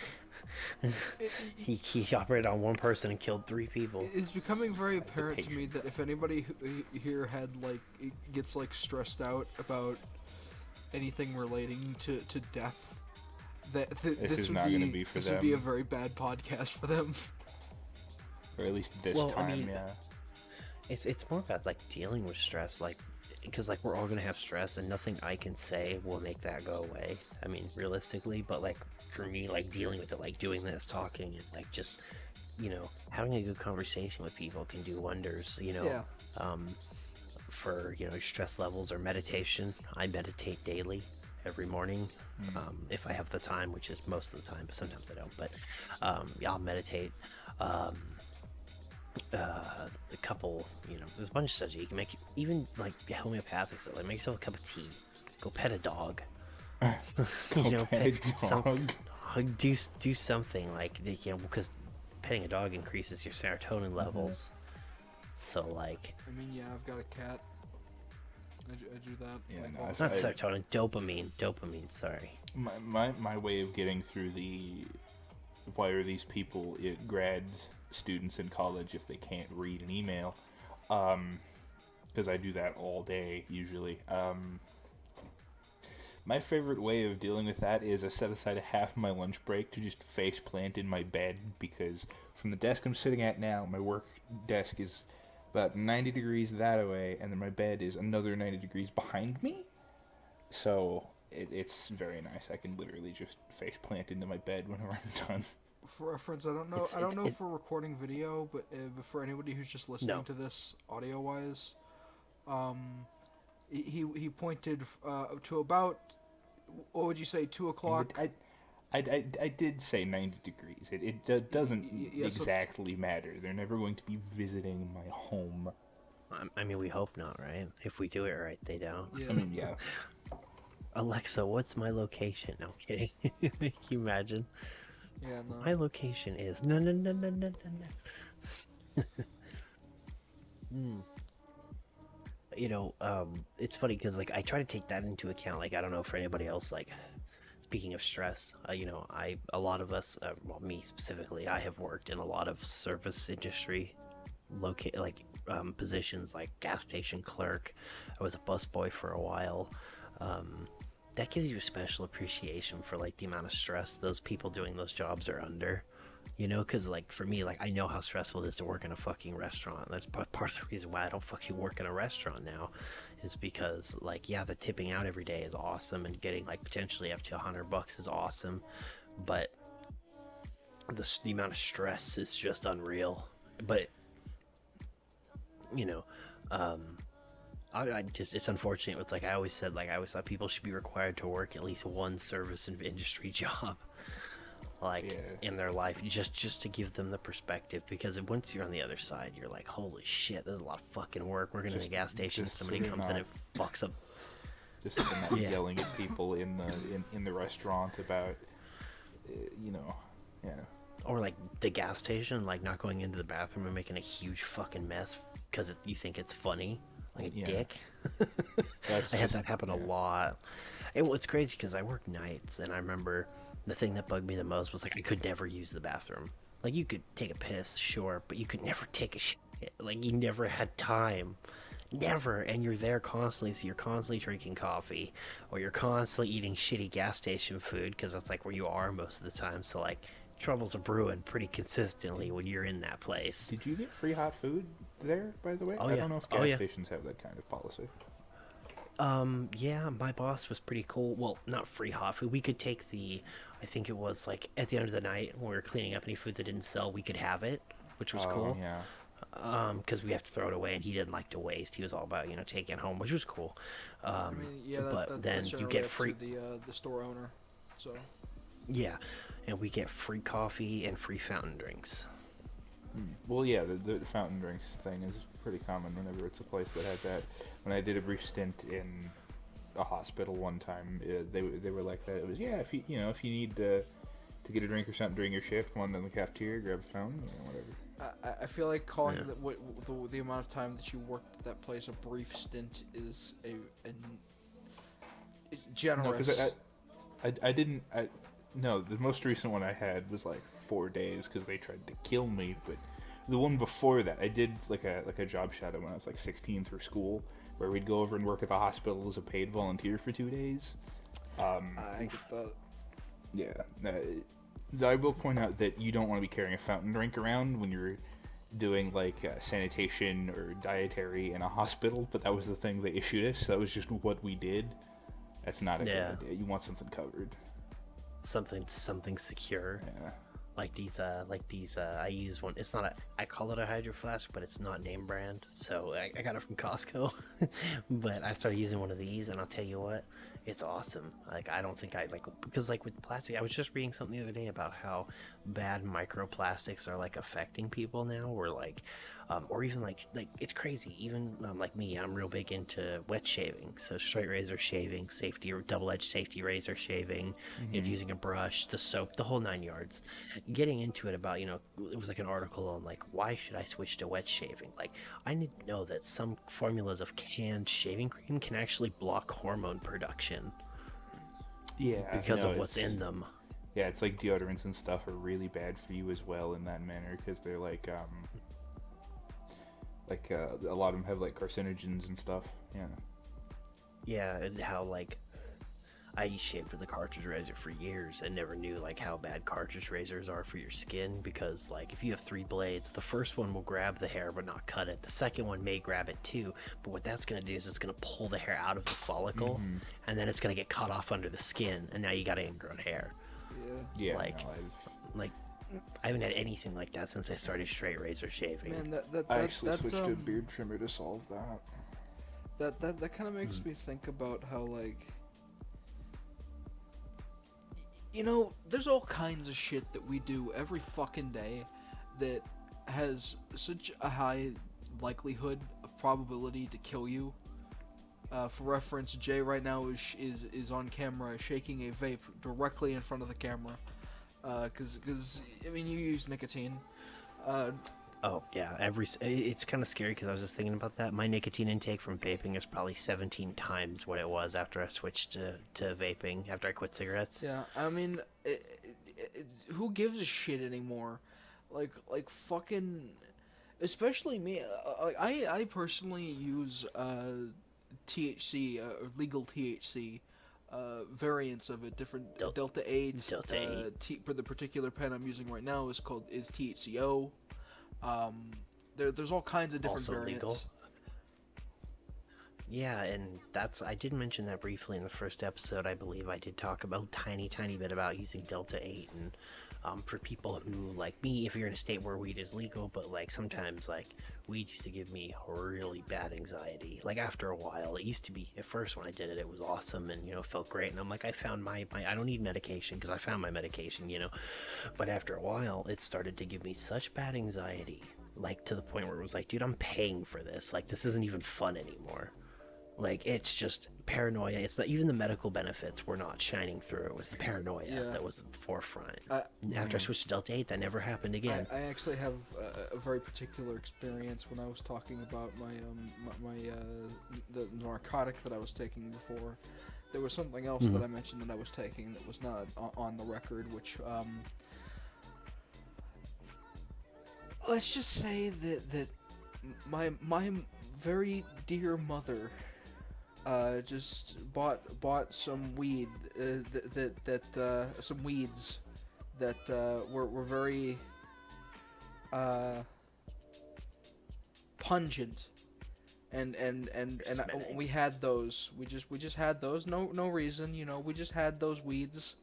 S1: He operated on one person and killed 3 people.
S2: It's becoming very apparent to me that if anybody here gets like stressed out about anything relating to death, this would be a very bad podcast for them.
S3: Or at least this time, I mean, yeah.
S1: It's more about like dealing with stress, like, because like we're all gonna have stress, and nothing I can say will make that go away. I mean, realistically, but like for me, like dealing with it, like doing this, talking, and like just, you know, having a good conversation with people can do wonders. You know,
S2: yeah.
S1: For your stress levels, or meditation. I meditate daily, every morning, if I have the time, which is most of the time, but sometimes I don't. But I'll meditate. A couple, there's a bunch of stuff you can make, even like homeopathic stuff, like make yourself a cup of tea, go pet a dog,
S3: pet a dog.
S1: Do something like, because petting a dog increases your serotonin levels. So like,
S2: I mean, yeah, I've got a cat. I do that.
S3: Yeah,
S1: not serotonin, dopamine. Sorry.
S3: My way of getting through the why are these people grad students in college if they can't read an email? Because I do that all day usually. My favorite way of dealing with that is I set aside half my lunch break to just face plant in my bed, because from the desk I'm sitting at now, my work desk is about 90 degrees that way, and then my bed is another 90 degrees behind me. So it's very nice. I can literally just face plant into my bed whenever I'm done.
S2: For reference, I don't know if we're recording video, but for anybody who's just listening to this audio wise, he pointed to about, what would you say, 2 o'clock?
S3: I did say 90 degrees. It doesn't exactly matter. They're never going to be visiting my home.
S1: I mean, we hope not, right? If we do it right, they don't.
S2: Yeah.
S3: I mean, yeah.
S1: Alexa, what's my location? No, I'm kidding. Can you imagine?
S2: Yeah, no.
S1: My location is no. You know, it's funny because like I try to take that into account. Like I don't know for anybody else. Like speaking of stress, you know, a lot of us, well, me specifically, I have worked in a lot of service industry, positions like gas station clerk. I was a busboy for a while. That gives you a special appreciation for like the amount of stress those people doing those jobs are under, you know, because like for me, like I know how stressful it is to work in a fucking restaurant. That's part of the reason why I don't fucking work in a restaurant now, is because like, yeah, the tipping out every day is awesome, and getting like potentially up to $100 is awesome, but the amount of stress is just unreal. But you know, I just, it's unfortunate. It's like I always said, like I always thought people should be required to work at least one service and industry job, like in their life, just to give them the perspective. Because once you're on the other side, you're like, holy shit, there's a lot of fucking work. We're gonna a gas station, somebody comes in and fucks up.
S3: Just not yelling at people in the restaurant about, you know,
S1: Or like the gas station, like not going into the bathroom and making a huge fucking mess because you think it's funny. Like a dick. I had that happen a lot. It was crazy because I work nights, and I remember the thing that bugged me the most was like I could never use the bathroom. Like you could take a piss, sure, but you could never take a shit. Like you never had time. Never. And you're there constantly, so you're constantly drinking coffee, or you're constantly eating shitty gas station food because that's like where you are most of the time. So like troubles are brewing pretty consistently when you're in that place.
S3: Did you get free hot food there, by the way? I don't know if gas stations have that kind of policy.
S1: Yeah, my boss was pretty cool. Well, not free hot food. We could take I think it was like at the end of the night when we were cleaning up any food that didn't sell, we could have it, which was cool.
S3: Yeah.
S1: Because we have to throw it away, and he didn't like to waste. He was all about, you know, taking it home, which was cool.
S2: I mean, yeah,
S1: but then
S2: that's
S1: you get free.
S2: To the store owner, so.
S1: Yeah, and we get free coffee and free fountain drinks.
S3: Well, yeah, the fountain drinks thing is pretty common whenever it's a place that had that. When I did a brief stint in a hospital one time, they were like that. It was, if you need to get a drink or something during your shift, come on down to the cafeteria, grab a fountain, whatever.
S2: I feel like calling the amount of time that you worked at that place a brief stint is generous.
S3: No, because No, the most recent one I had was like 4 days because they tried to kill me. But the one before that, I did like a job shadow when I was like 16 through school, where we'd go over and work at the hospital as a paid volunteer for 2 days.
S2: I get that.
S3: Yeah, I will point out that you don't want to be carrying a fountain drink around when you're doing like sanitation or dietary in a hospital. But that was the thing they issued us. So that was just what we did. That's not a good idea. You want something covered.
S1: Something secure.
S3: Yeah.
S1: Like these I use one. It's not I call it a Hydro Flask, but it's not name brand. So I got it from Costco. But I started using one of these, and I'll tell you what, it's awesome. Like I don't think because like with plastic, I was just reading something the other day about how bad microplastics are like affecting people now, or like or even like it's crazy. Even like me, I'm real big into wet shaving, so straight razor shaving, safety or double-edged safety razor shaving, using a brush, the soap, the whole 9 yards. Getting into it about, it was like an article on like why should I switch to wet shaving. Like I need to know that some formulas of canned shaving cream can actually block hormone production.
S3: Yeah,
S1: because of what's in them.
S3: Yeah, it's like deodorants and stuff are really bad for you as well in that manner, because they're like a lot of them have like carcinogens and stuff. Yeah.
S1: Yeah, and how like I shaved with a cartridge razor for years and never knew like how bad cartridge razors are for your skin, because like if you have 3 blades, the first one will grab the hair but not cut it. The second one may grab it too, but what that's going to do is it's going to pull the hair out of the follicle, and then it's going to get caught off under the skin, and now you got ingrown hair.
S3: Yeah.
S1: Like,
S3: No,
S1: like I haven't had anything like that since I started straight razor shaving.
S2: Man,
S3: I actually switched to a beard trimmer to solve that.
S2: That kind of makes me think about how, like, you know, there's all kinds of shit that we do every fucking day that has such a high likelihood of probability to kill you. For reference, Jay right now is on camera shaking a vape directly in front of the camera. Because I mean, you use nicotine.
S1: Oh yeah, it's kind of scary because I was just thinking about that. My nicotine intake from vaping is probably 17 times what it was after I switched to vaping after I quit cigarettes.
S2: Yeah, I mean, who gives a shit anymore? Like fucking, especially me. I personally use THC, legal THC. Variants of it, different Delta 8.
S1: Delta 8.
S2: For the particular pen I'm using right now is THCO. There's all kinds of different
S1: Also
S2: variants.
S1: legal. Yeah, and I did mention that briefly in the first episode. I believe I did talk about tiny bit about using Delta 8, and for people who, like me, if you're in a state where weed is legal, but like sometimes like weed used to give me really bad anxiety. Like after a while, it used to be, at first when I did it, it was awesome and, you know, felt great. And I'm like, I found my I don't need medication because I found my medication, you know. But after a while, it started to give me such bad anxiety, like to the point where it was like, dude, I'm paying for this. Like this isn't even fun anymore. Like, it's just paranoia. It's not even the medical benefits were not shining through. It was the paranoia that was at the forefront. After I switched to Delta 8, that never happened again.
S2: I actually have a very particular experience when I was talking about the narcotic that I was taking before. There was something else that I mentioned that I was taking that was not on the record, which let's just say that my very dear mother just bought some weed some weeds that were very pungent, and we had those. We just had those. No reason, you know. We just had those weeds,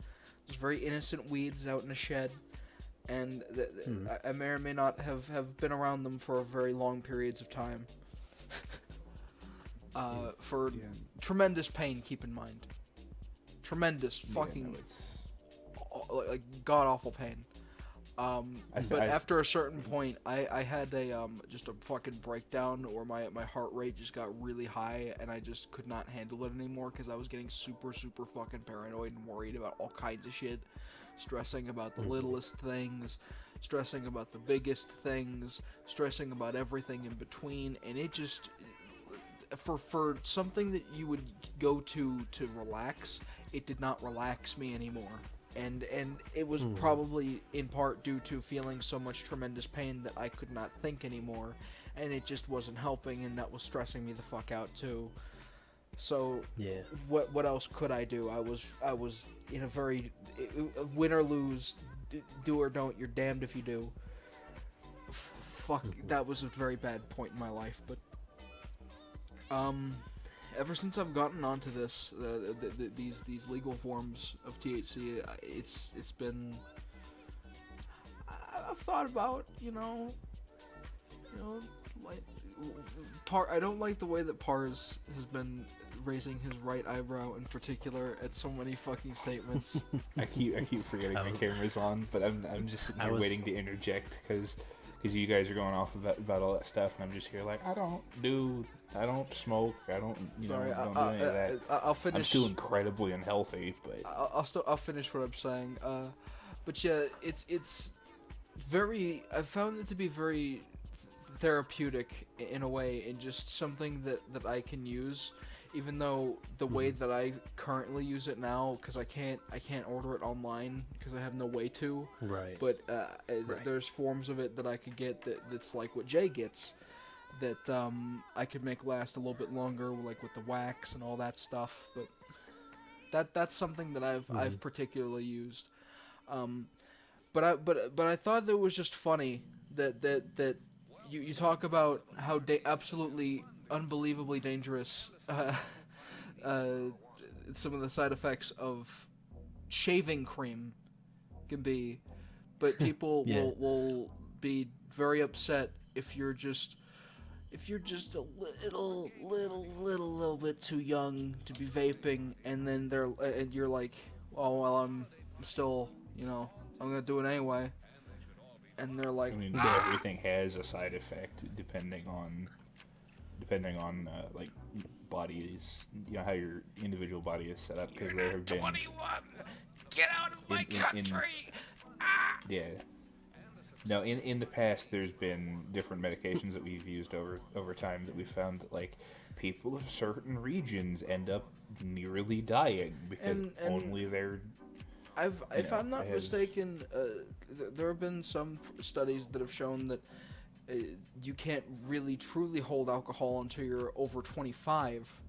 S2: those very innocent weeds out in a shed, and I may or may not have been around them for very long periods of time. For tremendous pain, keep in mind. Tremendous fucking like god awful pain. But after a certain point, I had just a fucking breakdown, or my heart rate just got really high, and I just could not handle it anymore because I was getting super fucking paranoid and worried about all kinds of shit, stressing about the littlest things, stressing about the biggest things, stressing about everything in between, and it just, for something that you would go to relax, it did not relax me anymore. And it was probably in part due to feeling so much tremendous pain that I could not think anymore, and it just wasn't helping, and that was stressing me the fuck out too. So what else could I do? I was in a very win or lose, do or don't. You're damned if you do. Fuck, that was a very bad point in my life, but ever since I've gotten onto this, these legal forms of THC, it's been. I've thought about, like I don't like the way that Pars has been raising his right eyebrow in particular at so many fucking statements.
S3: I keep forgetting my camera's on, but I'm just sitting here waiting to interject because you guys are going off about all that stuff, and I'm just here like, I don't smoke, I don't do any of that.
S2: I'll finish.
S3: I'm still incredibly unhealthy, but
S2: I'll finish what I'm saying. But yeah, it's very. I found it to be very therapeutic in a way, and just something that I can use even though the way that I currently use it now, because I can't order it online because I have no way to.
S1: Right.
S2: But
S1: Right.
S2: there's forms of it that I could get that's like what Jay gets, that I could make last a little bit longer, like with the wax and all that stuff. But that's something that I've particularly used. But I thought that it was just funny that you talk about how absolutely unbelievably dangerous some of the side effects of shaving cream can be, but people
S1: Yeah.
S2: will be very upset if you're just a little bit too young to be vaping, and then you're like, oh well, I'm still, I'm gonna do it anyway, and they're like,
S3: I mean, everything has a side effect depending on like bodies, how your individual body is set up. Because there have been
S2: 21, get out of my country.
S3: Yeah. No, in the past, there's been different medications that we've used over time that we found that, like, people of certain regions end up nearly dying because
S2: And-
S3: only their...
S2: If I'm not mistaken, there have been some studies that have shown that you can't really truly hold alcohol until you're over 25,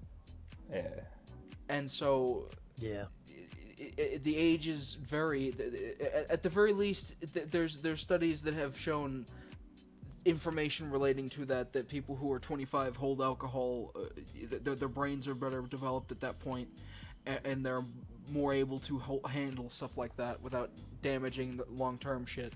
S3: Yeah.
S2: and so
S1: Yeah.
S2: the ages vary. At the very least, there's studies that have shown information relating to that people who are 25 hold alcohol, their brains are better developed at that point, and they're more able to handle stuff like that without damaging the long-term shit.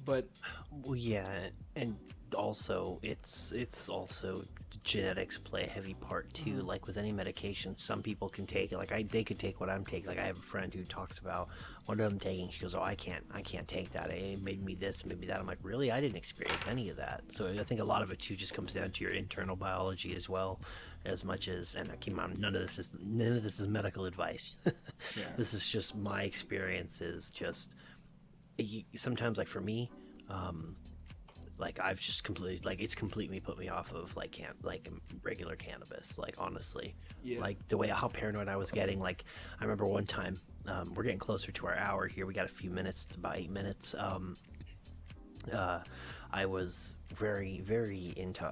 S2: But
S1: Well, yeah, and also it's also genetics play a heavy part too. Like with any medication, some people can take it. Like they could take what I'm taking. Like I have a friend who talks about what I'm taking. She goes, "Oh, I can't take that. It made me this, made me that." I'm like, "Really? I didn't experience any of that." So I think a lot of it too just comes down to your internal biology as well, as much as. And keep in mind, none of this is medical advice.
S3: Yeah.
S1: This is just my experiences. Just sometimes, like for me, like I've just completely, like it's completely put me off of like regular cannabis. Like honestly,
S2: Yeah.
S1: like the way how paranoid I was getting. Like I remember one time, we're getting closer to our hour here. We got a few minutes, about 8 minutes. I was very into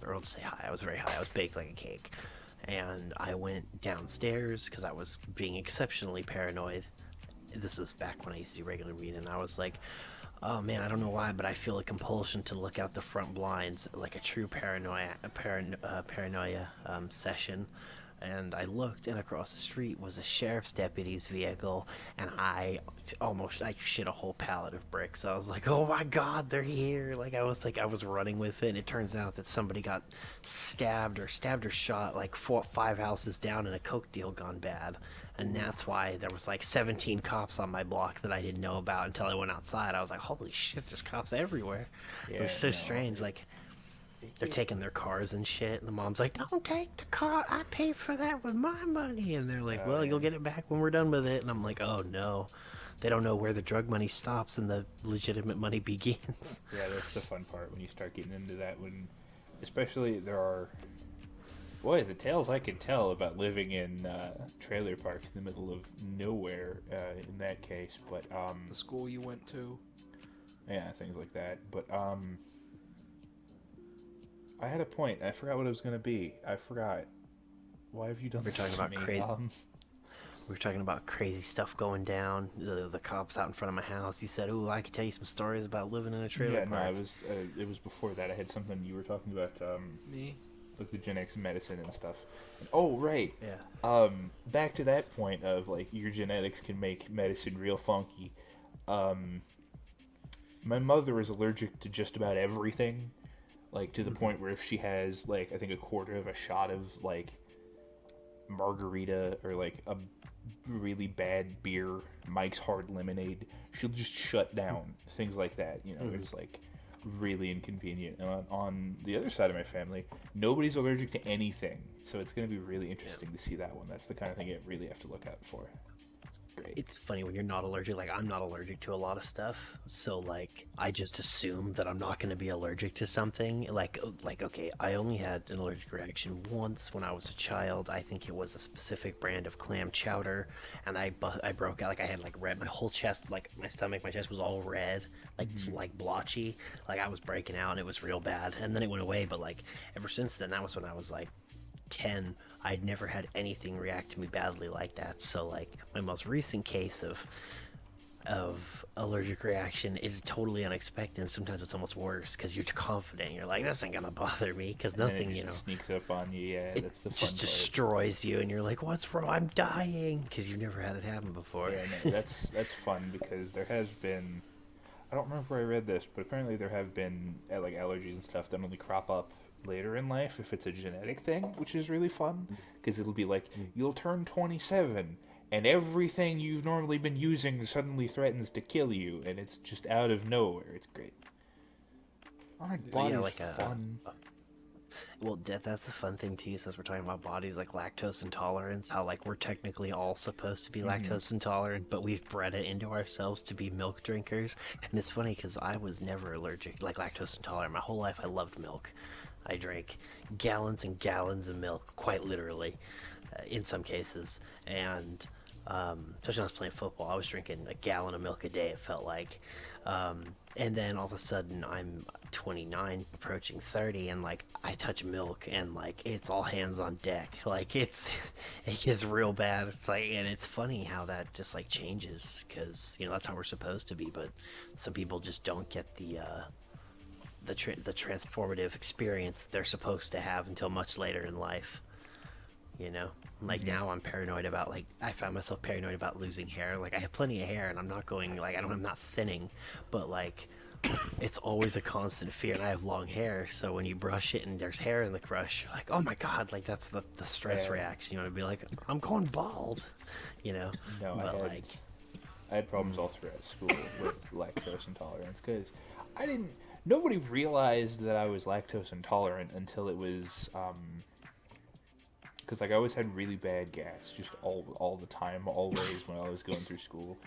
S1: or I'll say high. I was very high. I was baked like a cake, and I went downstairs because I was being exceptionally paranoid. This is back when I used to do regular weed, and I was like, oh man, I don't know why, but I feel a compulsion to look out the front blinds, like a true paranoia session. And I looked, and across the street was a sheriff's deputy's vehicle, and I shit a whole pallet of bricks. I was like, oh my god, they're here! I was running with it, and it turns out that somebody got stabbed or shot like 5 houses down in a coke deal gone bad. And that's why there was like 17 cops on my block that I didn't know about until I went outside. I was like, holy shit, there's cops everywhere. It was so strange. Like, they're taking their cars and shit, and the mom's like, don't take the car, I paid for that with my money. And they're like, well, you'll get it back when we're done with it. And I'm like, oh no. They don't know where the drug money stops and the legitimate money begins.
S3: Yeah, that's the fun part when you start getting into that. When, especially, there are... Boy, the tales I can tell about living in trailer parks in the middle of nowhere in that case, but...
S2: the school you went to.
S3: Yeah, things like that. But, I had a point. I forgot what it was going to be. I forgot. Why have you done this to me?
S1: We were talking about crazy stuff going down. The cops out in front of my house. You said, "Ooh, I could tell you some stories about living in a trailer park."
S3: Yeah, no, it was before that. I had something you were talking about.
S2: Me?
S3: Like the genetics and medicine and stuff. Oh, right.
S1: Yeah.
S3: Back to that point of like your genetics can make medicine real funky. My mother is allergic to just about everything. Like, to the point where if she has, like, I think a quarter of a shot of, like, margarita or, like, a really bad beer, Mike's Hard Lemonade, she'll just shut down. Things like that, it's, like, really inconvenient. And on the other side of my family, nobody's allergic to anything. So it's going to be really interesting to see that one. That's the kind of thing you really have to look out for. great.
S1: It's funny when you're not allergic. Like, I'm not allergic to a lot of stuff, so like I just assume that I'm not going to be allergic to something. Like okay, I only had an allergic reaction once when I was a child. I think it was a specific brand of clam chowder, and I broke out. Like, I had like red, my whole chest, like my stomach, my chest was all red, like blotchy. Like, I was breaking out, and it was real bad. And then it went away. But like ever since then, that was when I was like 10. I'd never had anything react to me badly like that. So like my most recent case of allergic reaction is totally unexpected, and sometimes it's almost worse because you're confident, you're like, this ain't gonna bother me, because
S3: And then
S1: nothing,
S3: it
S1: you know,
S3: just sneaks up on you. Yeah, that's the fun
S1: just
S3: part.
S1: destroys you, and you're like, what's wrong, I'm dying, because you've never had it happen before.
S3: Yeah, no, that's fun because there has been, I don't remember where I read this, but apparently there have been like allergies and stuff that only crop up later in life if it's a genetic thing, which is really fun because it'll be like you'll turn 27 and everything you've normally been using suddenly threatens to kill you, and it's just out of nowhere. It's great. Our body's
S1: like
S3: fun.
S1: well, that's the fun thing too, since we're talking about bodies, like lactose intolerance, how like we're technically all supposed to be lactose intolerant, but we've bred it into ourselves to be milk drinkers. And it's funny because I was never allergic, like lactose intolerant. My whole life I loved milk. I drank gallons and gallons of milk, quite literally, in some cases. And especially when I was playing football, I was drinking a gallon of milk a day, it felt like. And then all of a sudden I'm 29, approaching 30, and like I touch milk and like it's all hands on deck. Like it gets real bad. It's like, and it's funny how that just like changes, because you know that's how we're supposed to be, but some people just don't get the transformative experience they're supposed to have until much later in life. You know, like now I'm paranoid about, like, I found myself paranoid about losing hair. Like, I have plenty of hair and I'm not going, like, I'm not thinning, but like it's always a constant fear. And I have long hair, so when you brush it and there's hair in the brush, you're like, oh my god, like that's the stress reaction. You want to be like, I'm going bald, you know.
S3: No,
S1: But
S3: I had problems all throughout school with lactose intolerance because nobody realized that I was lactose intolerant until it was, because like I always had really bad gas, just all the time, always when I was going through school,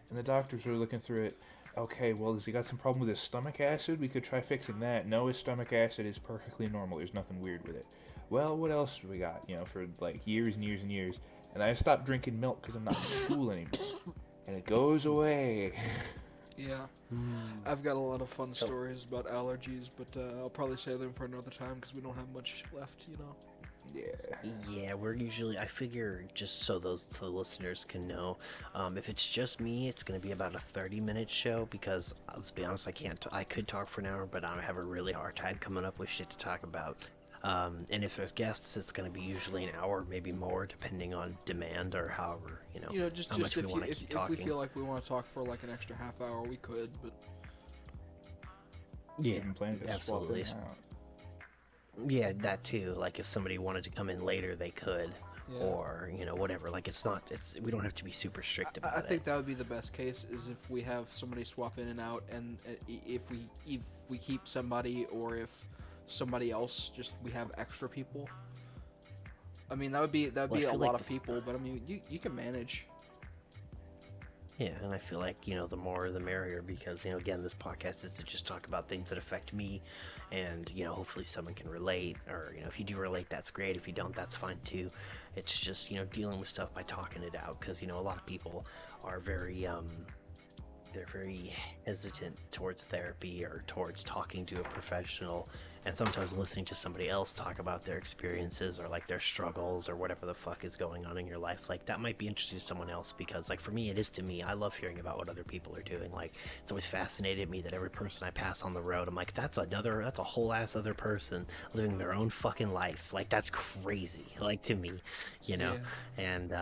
S3: and the doctors were looking through it. Okay, well, has he got some problem with his stomach acid? We could try fixing that. No, his stomach acid is perfectly normal. There's nothing weird with it. Well, what else do we got? You know, for like years and years and years, and I stopped drinking milk because I'm not in school anymore, and it goes away.
S2: Yeah, I've got a lot of fun stories about allergies, but I'll probably save them for another time because we don't have much left, you know.
S1: yeah, we're usually, I figure, just so the listeners can know, if it's just me, it's going to be about a 30-minute show, because let's be honest, I could talk for an hour, but I have a really hard time coming up with shit to talk about. And if there's guests, it's going to be usually an hour, maybe more, depending on demand or however,
S2: You know, just
S1: how much
S2: if,
S1: we want to keep talking.
S2: if we feel like we want to talk for like an extra half hour, we could, but
S1: Yeah,
S3: Even planning to
S1: absolutely.
S3: swap it out.
S1: Yeah, that too. Like, if somebody wanted to come in later, they could.
S2: Yeah.
S1: Or, whatever. Like, we don't have to be super strict about
S2: I
S1: it.
S2: think that would be the best case, is if we have somebody swap in and out, and if we keep somebody, or if somebody else, just we have extra people. I mean, that would be
S1: I
S2: a
S1: feel
S2: lot
S1: like
S2: of people, but I mean, you can manage.
S1: Yeah, and I feel like, the more the merrier, because, again, this podcast is to just talk about things that affect me, and, hopefully someone can relate, or, if you do relate, that's great. If you don't, that's fine too. It's just, dealing with stuff by talking it out, because, a lot of people are very, they're very hesitant towards therapy or towards talking to a professional, and sometimes listening to somebody else talk about their experiences or like their struggles or whatever the fuck is going on in your life, like that might be interesting to someone else, because like for me, it is to me. I love hearing about what other people are doing. Like, it's always fascinated me that every person I pass on the road, I'm like, that's a whole ass other person living their own fucking life. Like, that's crazy, like, to me,
S2: Yeah.
S1: and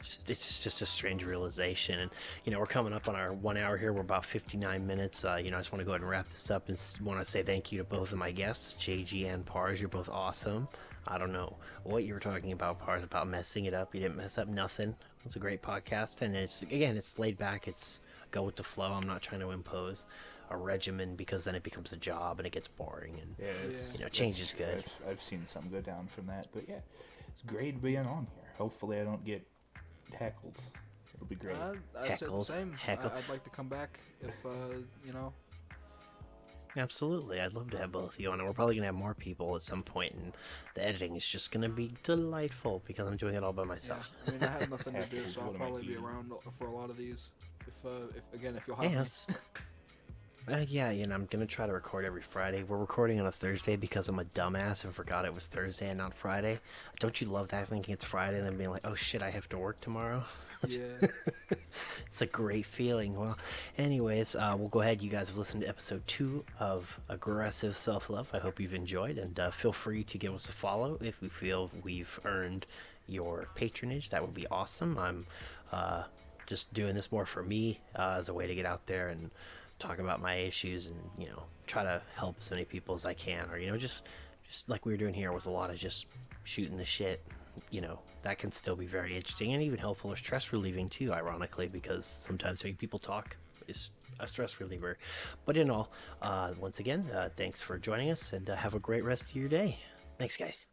S1: it's just a strange realization. And we're coming up on our 1 hour here. We're about 59 minutes. I just want to go ahead and wrap this up, and want to say thank you to both of my guests, JG and Pars. You're both awesome. I don't know what you were talking about, Pars, about messing it up. You didn't mess up nothing. It was a great podcast, and it's laid back. It's go with the flow. I'm not trying to impose a regimen, because then it becomes a job and it gets boring, and change is good.
S3: I've seen some go down from that, but yeah, it's great being on here. Hopefully I don't get heckled. It'll be great.
S2: I said the
S1: Heckled,
S2: same.
S1: heckled.
S2: I'd like to come back if, you know.
S1: Absolutely, I'd love to have both of you on, and we're probably gonna have more people at some point, and the editing is just gonna be delightful because I'm doing it all by
S2: Yeah.
S1: myself.
S2: I mean, I have nothing to
S3: Heck,
S2: do, so I'll
S3: what am I
S2: probably be
S3: doing?
S2: around for a lot of these. If you'll have me.
S1: Yes. Yeah, I'm gonna try to record every Friday. We're recording on a Thursday because I'm a dumbass and forgot it was Thursday and not Friday. Don't you love that, thinking it's Friday and then being like, oh shit, I have to work tomorrow?
S2: Yeah.
S1: It's a great feeling. Well, anyways, we'll go ahead. You guys have listened to episode 2 of Aggressive Self-Love. I hope you've enjoyed, and feel free to give us a follow if we feel we've earned your patronage. That would be awesome. I'm just doing this more for me as a way to get out there and talk about my issues and try to help as many people as I can, or just like we were doing here with a lot of just shooting the shit. That can still be very interesting and even helpful or stress relieving too, ironically, because sometimes making people talk is a stress reliever. But in all, once again, thanks for joining us, and have a great rest of your day. Thanks, guys.